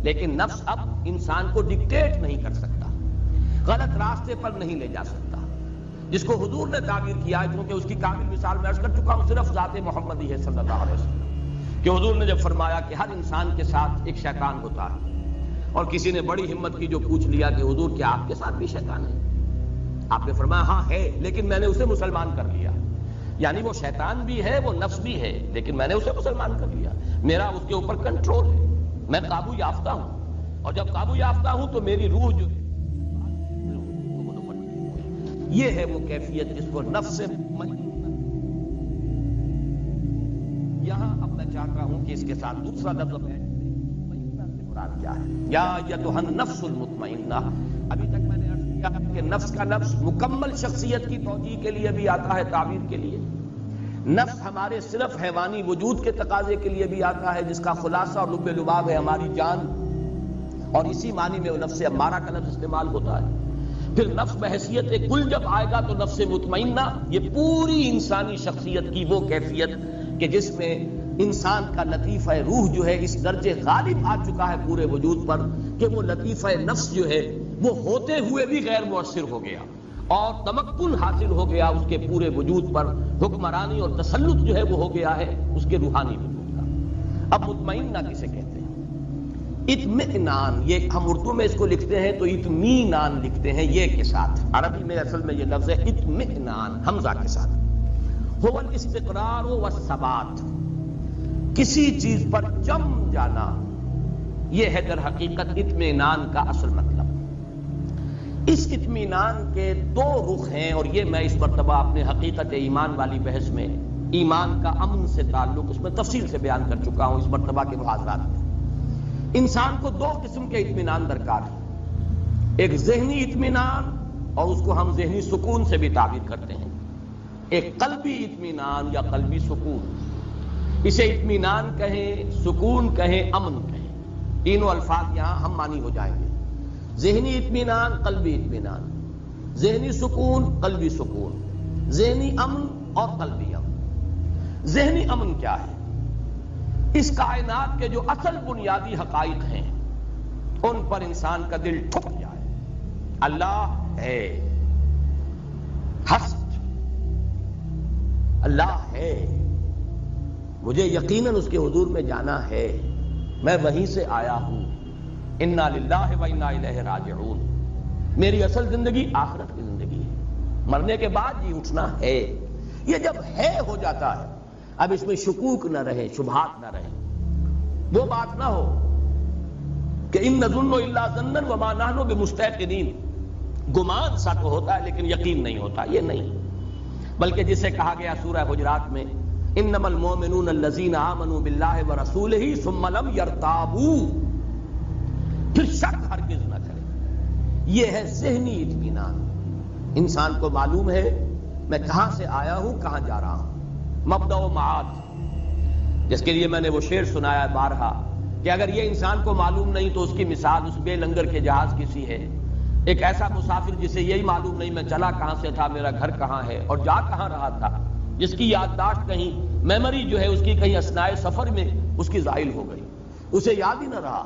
لیکن نفس اب انسان کو ڈکٹیٹ نہیں کر سکتا، غلط راستے پر نہیں لے جا سکتا، جس کو حضور نے تعبیر کیا ہے، کیونکہ اس کی کامل مثال میں عرض کر چکا ہوں، صرف ذات محمدی ہے صلی اللہ علیہ وسلم، کہ حضور نے جب فرمایا کہ ہر انسان کے ساتھ ایک شیطان ہوتا ہے، اور کسی نے بڑی ہمت کی جو پوچھ لیا کہ حضور کیا آپ کے ساتھ بھی شیطان ہے؟ آپ نے فرمایا ہاں ہے، لیکن میں نے اسے مسلمان کر لیا، یعنی وہ شیطان بھی ہے، وہ نفس بھی ہے، لیکن میں نے اسے مسلمان کر لیا، میرا اس کے اوپر کنٹرول ہے، میں قابو یافتہ ہوں، اور جب قابو یافتہ ہوں تو میری روح جو ہے، یہ ہے وہ کیفیت جس کو نفس یہاں اب میں چاہتا ہوں کہ اس کے ساتھ دوسرا لفظ ہے، مراد کیا ہے؟ یا ایھا النفس المطمئنہ۔ ابھی تک میں نے عرض کیا کہ نفس کا لفظ مکمل شخصیت کی توجیہ کے لیے بھی آتا ہے، تعبیر کے لیے، نفس ہمارے صرف حیوانی وجود کے تقاضے کے لیے بھی آتا ہے، جس کا خلاصہ اور لب لباب ہے ہماری جان، اور اسی معنی میں وہ نفس امارہ کا لفظ استعمال ہوتا ہے۔ پھر نفس بحیثیت کل جب آئے گا تو نفس مطمئنہ یہ پوری انسانی شخصیت کی وہ کیفیت کہ جس میں انسان کا لطیفہ روح جو ہے اس درجے غالب آ چکا ہے پورے وجود پر کہ وہ لطیفہ نفس جو ہے وہ ہوتے ہوئے بھی غیر مؤثر ہو گیا، اور تمکن حاصل ہو گیا اس کے پورے وجود پر، حکمرانی اور تسلط جو ہے وہ ہو گیا ہے اس کے روحانی وجود کا۔ اب مطمئنہ کسے کہتے ہیں؟ اطمئنان، یہ ہم اردو میں اس کو لکھتے ہیں تو اطمینان لکھتے ہیں یہ کے ساتھ، عربی میں اصل میں یہ لفظ ہے اطمئنان حمزہ کے ساتھ۔ هو الاستقرار والثبات، کسی چیز پر جم جانا، یہ ہے در حقیقت اطمینان کا اصل مطلب۔ اس اطمینان کے دو رخ ہیں، اور یہ میں اس مرتبہ اپنے حقیقت ایمان والی بحث میں ایمان کا امن سے تعلق اس میں تفصیل سے بیان کر چکا ہوں اس مرتبہ کے محاضرات میں۔ انسان کو دو قسم کے اطمینان درکار ہے، ایک ذہنی اطمینان، اور اس کو ہم ذہنی سکون سے بھی تعبیر کرتے ہیں، ایک قلبی اطمینان یا قلبی سکون، اسے اطمینان کہیں، سکون کہیں، امن کہیں، تینوں الفاظ یہاں ہم معنی ہو جائیں گے۔ ذہنی اطمینان، قلبی اطمینان، ذہنی سکون، قلبی سکون، ذہنی امن اور قلبی امن۔ ذہنی امن کیا ہے؟ اس کائنات کے جو اصل بنیادی حقائق ہیں ان پر انسان کا دل ٹھک جائے، اللہ ہے، ہست، اللہ ہے، مجھے یقیناً اس کے حضور میں جانا ہے، میں وہیں سے آیا ہوں، انا للہ و انا الیہ راجعون، میری اصل زندگی آخرت کی زندگی ہے، مرنے کے بعد جی اٹھنا ہے۔ یہ جب ہے ہو جاتا ہے، اب اس میں شکوک نہ رہے، شبہات نہ رہے، وہ بات نہ ہو کہ ان نظن الا ظنا وما نحن بمستيقنين، گمان سا تو ہوتا ہے لیکن یقین نہیں ہوتا، یہ نہیں، بلکہ جسے کہا گیا سورہ حجرات میں انما المؤمنون الذين آمنوا بالله ورسوله ثم لم يرتابوا، پھر شک ہرگز نہ کرے۔ یہ ہے ذہنی اطمینان، انسان کو معلوم ہے میں کہاں سے آیا ہوں، کہاں جا رہا ہوں، مبدأ و معاد، جس کے لیے میں نے وہ شعر سنایا بارہا کہ اگر یہ انسان کو معلوم نہیں تو اس کی مثال اس بے لنگر کے جہاز کی سی ہے۔ ایک ایسا مسافر جسے یہی معلوم نہیں میں چلا کہاں سے تھا، میرا گھر کہاں ہے اور جا کہاں رہا تھا، جس کی یادداشت کہیں، میموری جو ہے اس کی کہیں اثناء سفر میں اس کی زائل ہو گئی، اسے یاد ہی نہ رہا،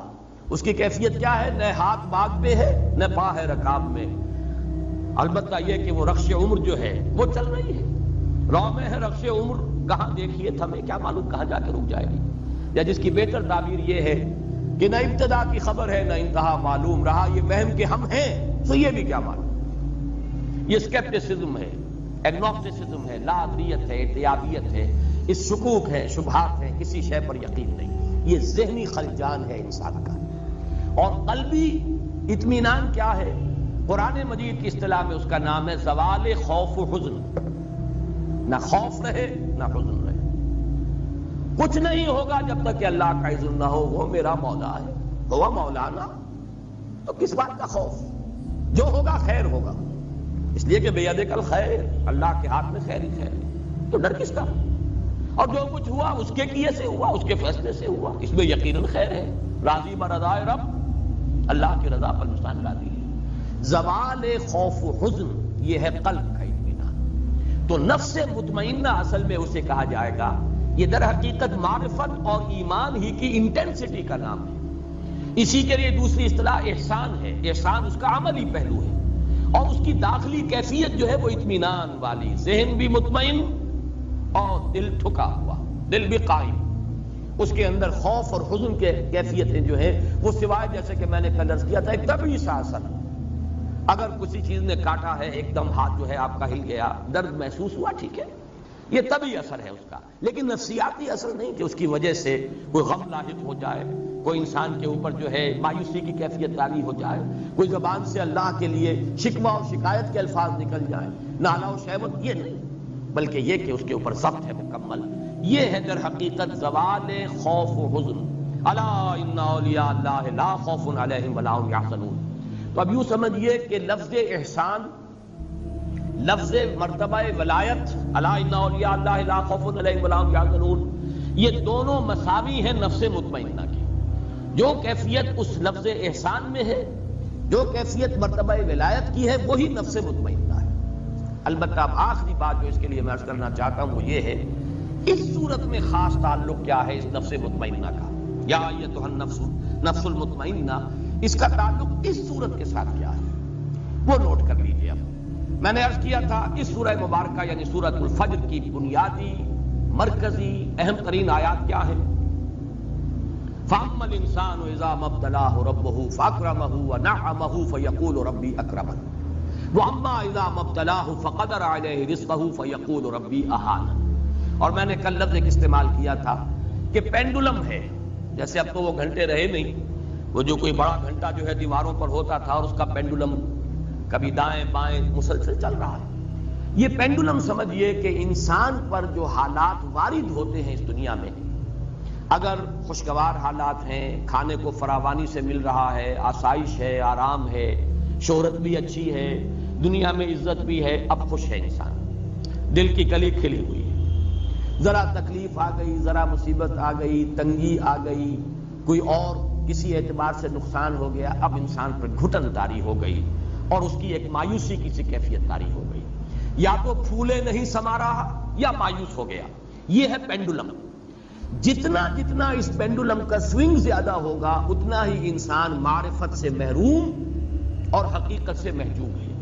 اس کی کیفیت کیا ہے؟ نہ ہاتھ باغ پہ ہے نہ پا ہے رکاب میں، البتہ یہ کہ وہ رخش عمر جو ہے وہ چل رہی ہے، رو میں ہے رخش عمر، کہاں دیکھیے تھمے، کیا معلوم کہاں جا کے رک جائے گی، یا جس کی بہتر تعبیر یہ ہے کہ نہ ابتدا کی خبر ہے نہ انتہا معلوم رہا، یہ وہم کہ ہم ہیں تو یہ بھی کیا معلوم۔ یہ اسکیپٹسزم ہے، ایگنوسٹسزم ہے، لا ادریت ہے، ارتیابیت ہے، اس شکوک ہے، شبہات ہیں، کسی شے پر یقین نہیں۔ یہ ذہنی خلجان ہے انسان کا۔ اور قلبی اطمینان کیا ہے؟ قرآن مجید کی اصطلاح میں اس کا نام ہے زوال خوف و حزن۔ نہ خوف رہے نہ حزن رہے۔ کچھ نہیں ہوگا جب تک کہ اللہ کا اذن نہ ہو، وہ میرا مولا ہے، وہ مولانا، تو کس بات کا خوف؟ جو ہوگا خیر ہوگا، اس لیے کہ بیدک الخیر، اللہ کے ہاتھ میں خیر ہی خیر ہے، تو ڈر کس کا؟ اور جو کچھ ہوا اس کے کیے سے ہوا، اس کے فیصلے سے ہوا، اس میں یقیناً خیر ہے۔ راضی برضائے رب، اللہ کی رضا پر انسان راضی ہے۔ زوال خوف و حزن یہ ہے قلب کا اطمینان۔ تو نفس مطمئنہ اصل میں اسے کہا جائے گا، یہ در حقیقت معرفت اور ایمان ہی کی انٹینسٹی کا نام ہے۔ اسی کے لیے دوسری اصطلاح احسان ہے۔ احسان اس کا عملی پہلو ہے، اور اس کی داخلی کیفیت جو ہے وہ اطمینان والی، ذہن بھی مطمئن اور دل ٹھکا ہوا، دل بھی قائم۔ اس کے اندر خوف اور حزن کے کیفیتیں جو ہیں وہ سوائے جیسے کہ میں نے کل عرض کیا تھا ایک طبعی سا اثر، اگر کسی چیز نے کاٹا ہے، ایک دم ہاتھ جو ہے آپ کا ہل گیا، درد محسوس ہوا، ٹھیک ہے، یہ طبعی اثر ہے اس کا، لیکن نفسیاتی اثر نہیں کہ اس کی وجہ سے کوئی غم لاحق ہو جائے، کوئی انسان کے اوپر جو ہے مایوسی کی کیفیت طاری ہو جائے، کوئی زبان سے اللہ کے لیے شکوہ اور شکایت کے الفاظ نکل جائیں، نالا و شہوت، یہ نہیں، بلکہ یہ کہ اس کے اوپر ضبط ہے مکمل۔ یہ ہے در حقیقت زوال خوف و حزن۔ الا ان اولیاء اللہ لا خوف علیہم ولا هم یحزنون۔ تو اب یوں سمجھیے کہ لفظ احسان، لفظ مرتبہ ولایت، الا ان اولیاء اللہ لا خوف علیہم ولا هم یحزنون، یہ دونوں مساوی ہیں نفس مطمئنہ کی۔ جو کیفیت اس لفظ احسان میں ہے، جو کیفیت مرتبہ ولایت کی ہے، وہی نفس مطمئنہ ہے۔ البتہ اب آخری بات جو اس کے لیے میں عرض کرنا چاہتا ہوں وہ یہ ہے، اس صورت میں خاص تعلق کیا ہے اس نفس مطمئنہ کا؟ یا ایتھا النفس نفس المطمئنہ، اس کا تعلق اس صورت کے ساتھ کیا ہے وہ نوٹ کر لیجیے۔ اب میں نے عرض کیا تھا اس سورہ مبارکہ یعنی سورۃ الفجر کی بنیادی مرکزی اہم ترین آیات کیا ہیں؟ فَأَمَّا الْإِنسَانُ إِذَا مَا ابْتَلَاهُ رَبُّهُ فَأَكْرَمَهُ وَنَعَّمَهُ فَيَقُولُ رَبِّي أَكْرَمَنِ وَأَمَّا إِذَا مَا ابْتَلَاهُ فَقَدَرَ عَلَيْهِ رِزْقَهُ فَيَقُولُ رَبِّي أَهَانَنِ۔ اور میں نے کل لفظ ایک استعمال کیا تھا کہ پینڈولم ہے، جیسے اب تو وہ گھنٹے رہے نہیں، وہ جو کوئی بڑا گھنٹا جو ہے دیواروں پر ہوتا تھا اور اس کا پینڈولم کبھی دائیں بائیں مسلسل چل رہا ہے۔ یہ پینڈولم سمجھیے کہ انسان پر جو حالات وارد ہوتے ہیں اس دنیا میں، اگر خوشگوار حالات ہیں، کھانے کو فراوانی سے مل رہا ہے، آسائش ہے، آرام ہے، شہرت بھی اچھی ہے، دنیا میں عزت بھی ہے، اب خوش ہے انسان، دل کی کلی کھلی ہوئی ہے۔ ذرا تکلیف آ گئی، ذرا مصیبت آ گئی، تنگی آ گئی، کوئی اور کسی اعتبار سے نقصان ہو گیا، اب انسان پر گھٹن طاری ہو گئی اور اس کی ایک مایوسی کی سی کیفیت طاری ہو گئی، یا تو پھولے نہیں سما رہا یا مایوس ہو گیا۔ یہ ہے پینڈولم۔ جتنا جتنا اس پینڈولم کا سوئنگ زیادہ ہوگا اتنا ہی انسان معرفت سے محروم اور حقیقت سے محجوب ہے۔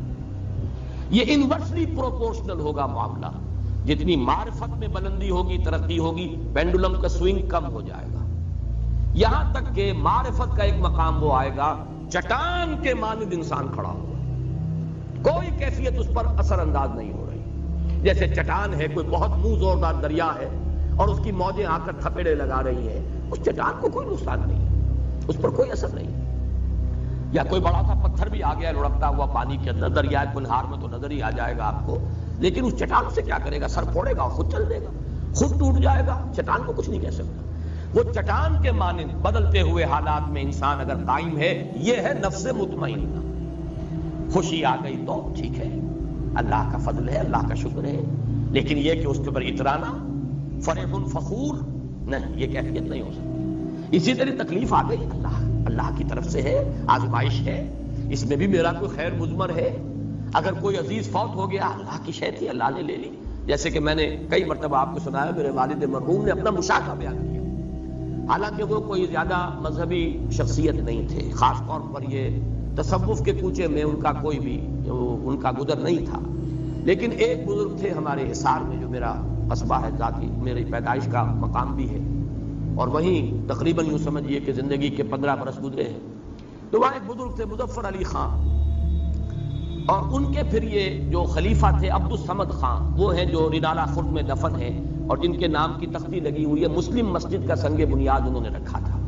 یہ انورسلی پروپورشنل ہوگا معاملہ، جتنی معرفت میں بلندی ہوگی، ترقی ہوگی، پینڈولم کا سوئنگ کم ہو جائے گا، یہاں تک کہ معرفت کا ایک مقام وہ آئے گا چٹان کے مانند انسان کھڑا ہوگا، کوئی کیفیت اس پر اثر انداز نہیں ہو رہی، جیسے چٹان ہے، کوئی بہت منہ زوردار دریا ہے اور اس کی موجیں آ کر تھپیڑے لگا رہی ہیں، اس چٹان کو کوئی نقصان نہیں، اس پر کوئی اثر نہیں۔ یا کوئی بڑا سا پتھر بھی آ گیا لڑکتا ہوا پانی کے اندر، دریائے کنہار میں تو نظر ہی آ جائے گا آپ کو، لیکن اس چٹان سے کیا کرے گا؟ سر پھوڑے گا اور خود چل دے گا، خود ٹوٹ جائے گا، چٹان کو کچھ نہیں کہہ سکتا۔ وہ چٹان کے مانند بدلتے ہوئے حالات میں انسان اگر قائم ہے، یہ ہے نفس مطمئنہ۔ خوشی آ گئی تو ٹھیک ہے، اللہ کا فضل ہے، اللہ کا شکر ہے، لیکن یہ کہ اس کے اوپر اترانا، فرح فخور نہیں، یہ کیفیت نہیں ہو سکتی۔ اسی طرح تکلیف آ گئی، اللہ کی طرف سے ہے، آزمائش ہے، اس میں بھی میرا کوئی خیر مضمر ہے۔ اگر کوئی عزیز فوت ہو گیا، اللہ کی شے تھی، اللہ نے لے لی، جیسے کہ میں نے کئی مرتبہ آپ کو سنایا، میرے والد مرحوم نے اپنا مشاہدہ بیان کیا، حالانکہ وہ کوئی زیادہ مذہبی شخصیت نہیں تھے، خاص طور پر یہ تصوف کے کوچے میں ان کا کوئی بھی ان کا گزر نہیں تھا، لیکن ایک بزرگ تھے ہمارے حصار میں، جو میرا قصبہ ہے، ذاتی میری پیدائش کا مقام بھی ہے، اور وہیں تقریباً یوں سمجھیے کہ زندگی کے 15 برس گزرے ہیں. تو وہاں ایک بزرگ تھے مظفر علی خان، اور ان کے پھر یہ جو خلیفہ تھے عبد الصمد خان، وہ ہیں جو رینالہ خرد میں دفن ہیں اور جن کے نام کی تختی لگی ہوئی ہے. مسلم مسجد کا سنگ بنیاد انہوں نے رکھا تھا.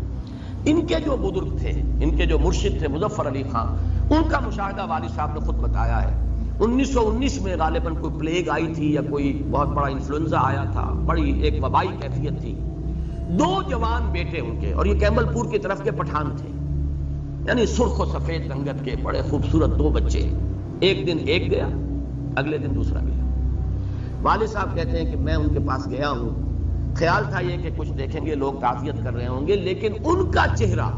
ان کے جو بزرگ تھے، ان کے جو مرشد تھے مظفر علی خان، ان کا مشاہدہ والد صاحب نے خود بتایا ہے. 1919 میں غالباً کوئی پلیگ آئی تھی یا کوئی بہت بڑا انفلوئنزا آیا تھا، بڑی ایک وبائی کیفیت تھی. 2 جوان بیٹے ان کے، اور یہ کیمبل پور کی طرف کے پٹھان تھے، یعنی سرخ و سفید رنگت کے بڑے خوبصورت 2 بچے. ایک دن ایک گیا، اگلے دن دوسرا گیا. والد صاحب کہتے ہیں کہ میں ان کے پاس گیا ہوں، خیال تھا یہ کہ کچھ دیکھیں گے لوگ تعزیت کر رہے ہوں گے، لیکن ان کا چہرہ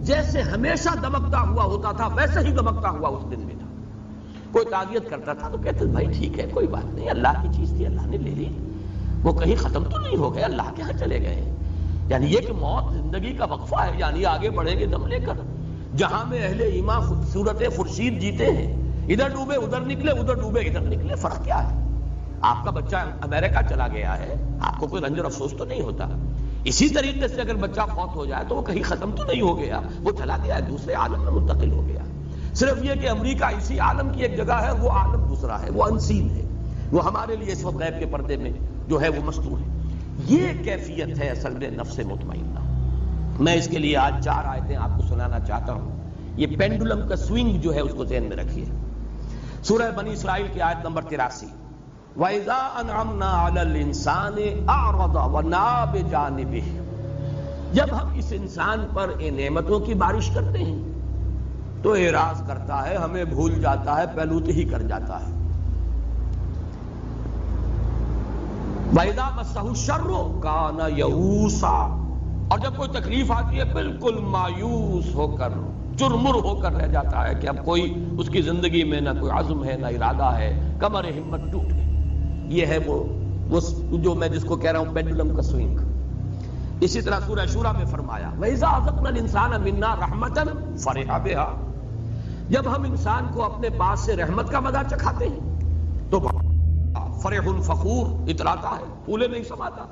جیسے ہمیشہ دمکتا ہوا ہوتا تھا ویسے ہی دمکتا ہوا اس دن بھی تھا. کوئی تعزیت کرتا تھا تو کہتے بھائی ٹھیک ہے کوئی بات نہیں، اللہ کی چیز تھی اللہ نے لے لی، وہ کہیں ختم تو نہیں ہو گئے، اللہ کے ہاں چلے گئے. یعنی یہ کہ موت زندگی کا وقفہ ہے، یعنی آگے بڑھیں گے دم لے کر. جہاں میں اہل ایمان صورت خورشید جیتے ہیں، ادھر ڈوبے ادھر نکلے، ادھر ڈوبے ادھر نکلے، فرق کیا ہے؟ آپ کا بچہ امریکہ چلا گیا ہے، آپ کو کوئی رنج اور افسوس تو نہیں ہوتا. اسی طریقے سے اگر بچہ فوت ہو جائے تو وہ کہیں ختم تو نہیں ہو گیا، وہ چلا گیا ہے، دوسرے عالم میں منتقل ہو گیا. صرف یہ کہ امریکہ اسی عالم کی ایک جگہ ہے، وہ عالم دوسرا ہے، وہ انسین ہے، وہ ہمارے لیے اس وقت غیب کے پردے میں جو ہے وہ مستور ہے. یہ کیفیت ہے اصل میں نفس مطمئنہ. میں اس کے لیے آج 4 آیتیں آپ کو سنانا چاہتا ہوں. یہ پینڈولم کا سوئنگ جو ہے اس کو ذہن میں رکھیے. سورہ بنی اسرائیل کی آیت نمبر 83، وَإِذَا أَنْعَمْنَا عَلَى الْإِنسَانِ أَعْرَضَ وَنَأَىٰ بِجَانِبِهِ، جب ہم اس انسان پر نعمتوں کی بارش کرتے ہیں تو اعراض کرتا ہے، ہمیں بھول جاتا ہے، پہلوت ہی کر جاتا ہے. وَإِذَا مَسَّهُ الشَّرُّ كَانَ يَئُوسًا، اور جب کوئی تکلیف آتی ہے بالکل مایوس ہو کر چرمر ہو کر رہ جاتا ہے کہ اب کوئی اس کی زندگی میں نہ کوئی عزم ہے نہ ارادہ ہے، کمر ہمت ٹوٹ گئی. یہ ہے وہ جو میں جس کو کہہ رہا ہوں پینڈولم کا سوئنگ. اسی طرح سورہ شورى میں فرمایا وَإِذَا أَذَقْنَا الْإِنسَانَ مِنَّا رَحْمَةً فَرِحَ بِهَا، جب ہم انسان کو اپنے پاس سے رحمت کا مزہ چکھاتے ہیں تو فرح فخور اتراتا ہے، پھولے نہیں سماتا.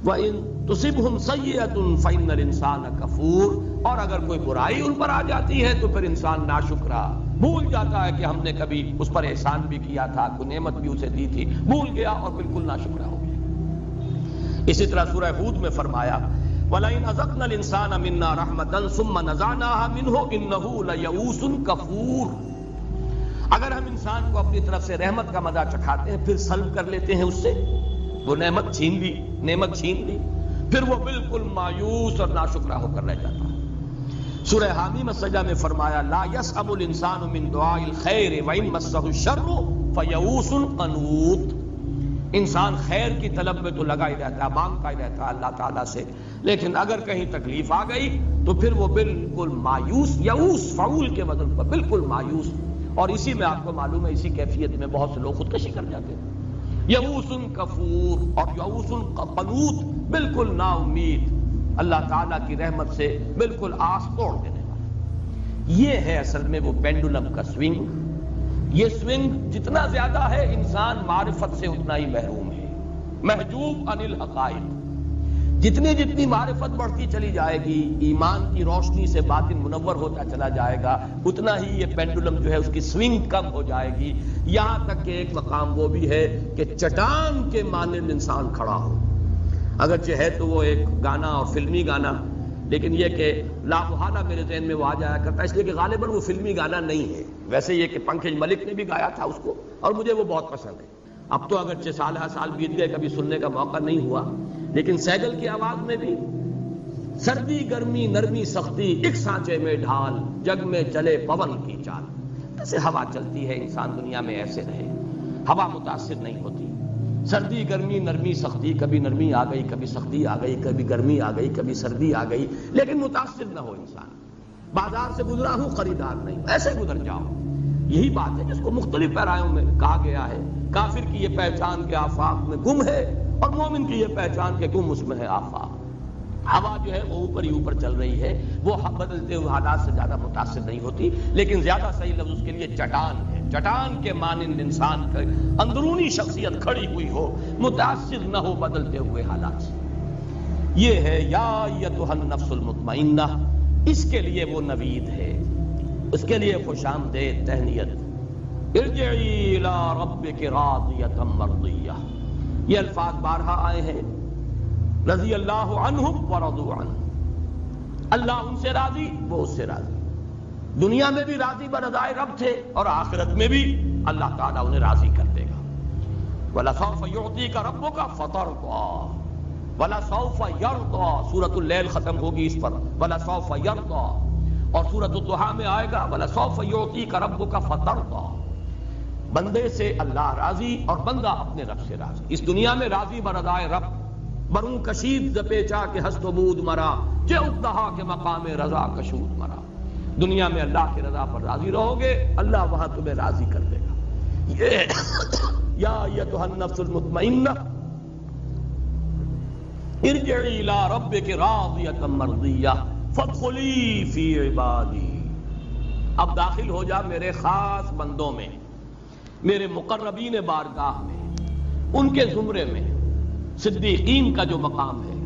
وَإِن تُصِبْهُمْ سَيِّئَةٌ فَإِنَّ الْإِنسَانَ كَفُورٌ، اور اگر کوئی برائی ان پر آ جاتی ہے تو پھر انسان ناشکرا، بھول جاتا ہے کہ ہم نے کبھی اس پر احسان بھی کیا تھا، کوئی نعمت بھی اسے دی تھی، بھول گیا اور بالکل ناشکرا ہو گیا. اسی طرح سورہ ہود میں فرمایا وَلَئِنْ أَذَقْنَا الْإِنسَانَ مِنَّا رَحْمَةً ثُمَّ نَزَعْنَاهَا مِنْهُ إِنَّهُ لَيَئُوسٌ كَفُورٌ، اگر ہم انسان کو اپنی طرف سے رحمت کا مزہ چکھاتے ہیں پھر سلب کر لیتے ہیں اس سے، وہ نعمت چھین لی، پھر وہ بالکل مایوس اور ناشکرا ہو کر رہ جاتا ہے. سورہ حامیم السجدہ میں فرمایا لا يسأم الانسان من دعاء الخیر وان مسه الشر فیئوس قنوط، انسان خیر کی طلب میں تو لگا ہی رہتا ہے، مانگتا ہی رہتا ہے اللہ تعالیٰ سے، لیکن اگر کہیں تکلیف آ گئی تو پھر وہ بالکل مایوس، یئوس فعول کے وزن پر بالکل مایوس. اور اسی میں آپ کو معلوم ہے اسی کیفیت میں بہت سے لوگ خودکشی کر جاتے ہیں. یئوس کفور اور یئوس قنوط، بالکل نا امید، اللہ تعالیٰ کی رحمت سے بالکل آس توڑ دینے والا. یہ ہے اصل میں وہ پینڈولم کا سوئنگ. یہ سوئنگ جتنا زیادہ ہے انسان معرفت سے اتنا ہی محروم ہے، محجوب عن الحقائق. جتنی معرفت بڑھتی چلی جائے گی، ایمان کی روشنی سے باطن منور ہوتا چلا جائے گا، اتنا ہی یہ پینڈولم جو ہے اس کی سوئنگ کم ہو جائے گی. یہاں تک کہ ایک مقام وہ بھی ہے کہ چٹان کے مانند انسان کھڑا ہو. اگرچہ ہے تو وہ ایک گانا اور فلمی گانا، لیکن یہ کہ لا محالہ میرے ذہن میں وہ آ جایا کرتا ہے، اس لیے کہ غالباً وہ فلمی گانا نہیں ہے. ویسے یہ کہ پنکج ملک نے بھی گایا تھا اس کو اور مجھے وہ بہت پسند ہے. اب تو اگرچہ سال بیت گئے، کبھی سننے کا موقع نہیں ہوا، لیکن سیگل کی آواز میں بھی سردی گرمی نرمی سختی ایک سانچے میں ڈھال، جگ میں چلے پون کی چال. جیسے ہوا چلتی ہے انسان دنیا میں ایسے رہے، ہوا متاثر نہیں ہوتی. سردی گرمی نرمی سختی، کبھی نرمی آ گئی کبھی سختی آ گئی، کبھی گرمی آ گئی کبھی سردی آ گئی، لیکن متاثر نہ ہو انسان. بازار سے گزرا ہوں خریدار نہیں، ایسے گزر جاؤ. یہی بات ہے جس کو مختلف پیرایوں میں کہا گیا ہے. کافر کی یہ پہچان کے آفاق میں گم ہے اور مومن کی یہ پہچان کے گم اس میں ہے آفاق. ہوا جو ہے وہ اوپر ہی اوپر چل رہی ہے، وہ بدلتے ہوئے حالات سے زیادہ متاثر نہیں ہوتی، لیکن زیادہ صحیح لفظ اس کے لیے چٹان ہے. چٹان کے مانند انسان کا اندرونی شخصیت کھڑی ہوئی ہو، متاثر نہ ہو بدلتے ہوئے حالات سے. یہ ہے یا ایتھا النفس المطمئنہ، اس کے لیے وہ نوید ہے، اس کے لیے خوش آمدید تہنیت۔ ارجعی الی ربک راضیۃ مرضیہ، یہ الفاظ بارہا آئے ہیں، رضی اللہ عنہم ورضوا عنہ، اللہ ان سے راضی، وہ اس سے راضی۔ دنیا میں بھی راضی برضائے رب تھے اور آخرت میں بھی اللہ تعالیٰ انہیں راضی کر دے گا۔ وَلَسَوْفَ يُعْطِيكَ رَبُّكَ فَتَرْضَىٰ وَلَسَوْفَ يَرْضَىٰ، سورۃ اللیل ختم ہوگی اس پر، وَلَسَوْفَ يَرْضَىٰ، اور سورۃ الضحیٰ میں آئے گا وَلَسَوْفَ يُعْطِيكَ رَبُّكَ فَتَرْضَىٰ، بندے سے اللہ راضی اور بندہ اپنے رب سے راضی۔ اس دنیا میں راضی برضائے رب، بروں کشید ز پیچا کے ہست و بود مرا، چہ اقتہا کے مقام رضا کشود مرا۔ دنیا میں اللہ کی رضا پر راضی رہو گے، اللہ وہاں تمہیں راضی کر دے گا۔ یہ یا ایتھا النفس المطمئنہ ارجعی الی ربک راضیۃ مرضیہ فادخلی فی عبادی، اب داخل ہو جا میرے خاص بندوں میں، میرے مقربین بارگاہ میں، ان کے زمرے میں، صدیقین کا جو مقام ہے،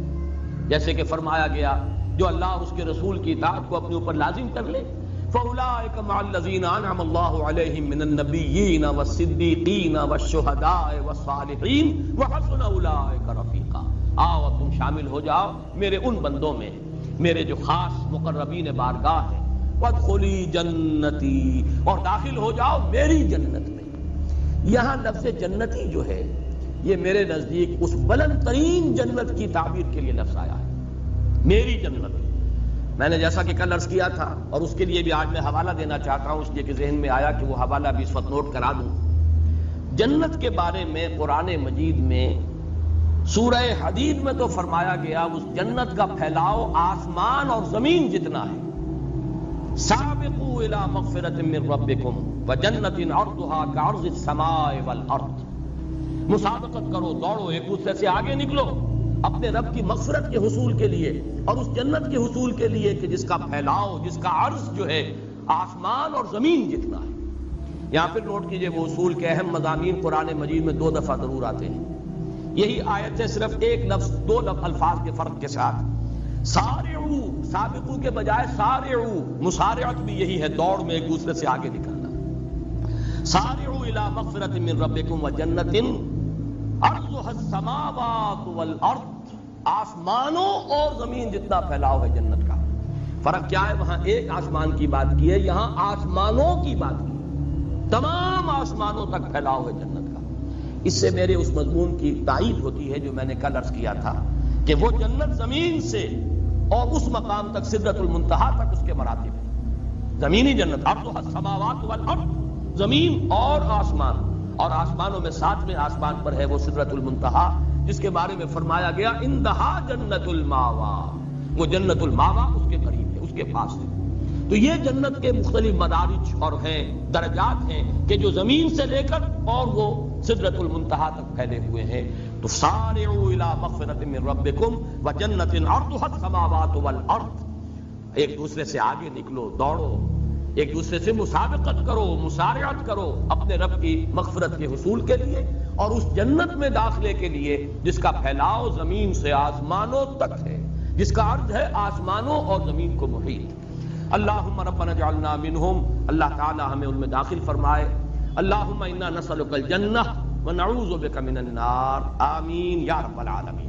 جیسے کہ فرمایا گیا جو اللہ اور اس کے رسول کی اطاعت کو اپنے اوپر لازم کر لے، فَأُولَٰئِكَ مَعَ الَّذِينَ أَنْعَمَ اللَّهُ عَلَيْهِم مِّنَ النَّبِيِّينَ وَالصِّدِّيقِينَ وَالشُّهَدَاءِ وَالصَّالِحِينَ وَحَسُنَ أُولَٰئِكَ رَفِيقًا، آؤ اب تم شامل ہو جاؤ میرے ان بندوں میں، میرے جو خاص مقربین بارگاہ ہیں، وَادْخُلِي جَنَّتِي، اور داخل ہو جاؤ میری جنت میں۔ یہاں لفظ جنتی جو ہے یہ میرے نزدیک اس بلند ترین جنت کی تعبیر کے لیے لفظ آیا ہے، میری جنت۔ میں نے جیسا کہ کل عرض کیا تھا اور اس کے لیے بھی آج میں حوالہ دینا چاہتا ہوں، اس لیے کہ ذہن میں آیا کہ وہ حوالہ بھی اس وقت نوٹ کرا دوں۔ جنت کے بارے میں قرآن مجید میں سورہ حدید میں تو فرمایا گیا اس جنت کا پھیلاؤ آسمان اور زمین جتنا ہے۔ سابقوا الی مغفرۃ من ربکم وجنۃ عرضها کعرض السماء والارض، مسابقت کرو، دوڑو، ایک دوسرے سے آگے نکلو اپنے رب کی مغفرت کے حصول کے لیے اور اس جنت کے حصول کے لیے کہ جس کا پھیلاؤ، جس کا عرض جو ہے آسمان اور زمین جتنا ہے۔ یہاں پھر نوٹ کیجئے وہ اصول کے اہم مضامین قرآن مجید میں 2 دفعہ ضرور آتے ہیں۔ یہی آیت ہے صرف ایک لفظ 2 الفاظ کے فرق کے ساتھ، سارعوا، سابقوا کے بجائے سارعوا، مسارعت بھی یہی ہے، دوڑ میں ایک دوسرے سے آگے نکلنا۔ سارعوا الی مغفرۃ من ربکم وجنۃ عرضها السماوات والارض، آسمانوں اور زمین جتنا پھیلاؤ ہے جنت کا۔ فرق کیا ہے؟ وہاں ایک آسمان کی بات کی ہے، یہاں آسمانوں کی بات کی، تمام آسمانوں تک پھیلاؤ ہے جنت کا۔ اس سے میرے اس مضمون کی تائید ہوتی ہے جو میں نے کل عرض کیا تھا کہ وہ جنت زمین سے اور اس مقام تک سدرۃ المنتہا تک اس کے مراتب ہیں۔ زمینی جنت عرضها السماوات والارض، زمین اور آسمان، اور آسمانوں میں 7ویں آسمان پر ہے وہ سدرۃ المنتہا، جس کے بارے میں فرمایا گیا اندہا جنت الماوا، وہ جنت الماوا اس کے قریب ہے، اس کے پاس ہے۔ تو یہ جنت کے مختلف مدارج اور ہیں، درجات ہیں کہ جو زمین سے لے کر اور وہ سدرۃ المنتہا تک پھیلے ہوئے ہیں۔ تو سارعوا الی مغفرۃ من ربکم وجنۃ عرضها السماوات والارض، ایک دوسرے سے آگے نکلو، دوڑو، ایک دوسرے سے مسابقت کرو، مسارعت کرو اپنے رب کی مغفرت کے حصول کے لیے اور اس جنت میں داخلے کے لیے جس کا پھیلاؤ زمین سے آسمانوں تک ہے، جس کا عرض ہے آسمانوں اور زمین کو محیط۔ اللہم ربنا اجعلنا منہم، اللہ تعالی ہمیں ان میں داخل فرمائے۔ اللہم انا نسألک الجنہ ونعوذ بک من النار، آمین یا رب العالمین۔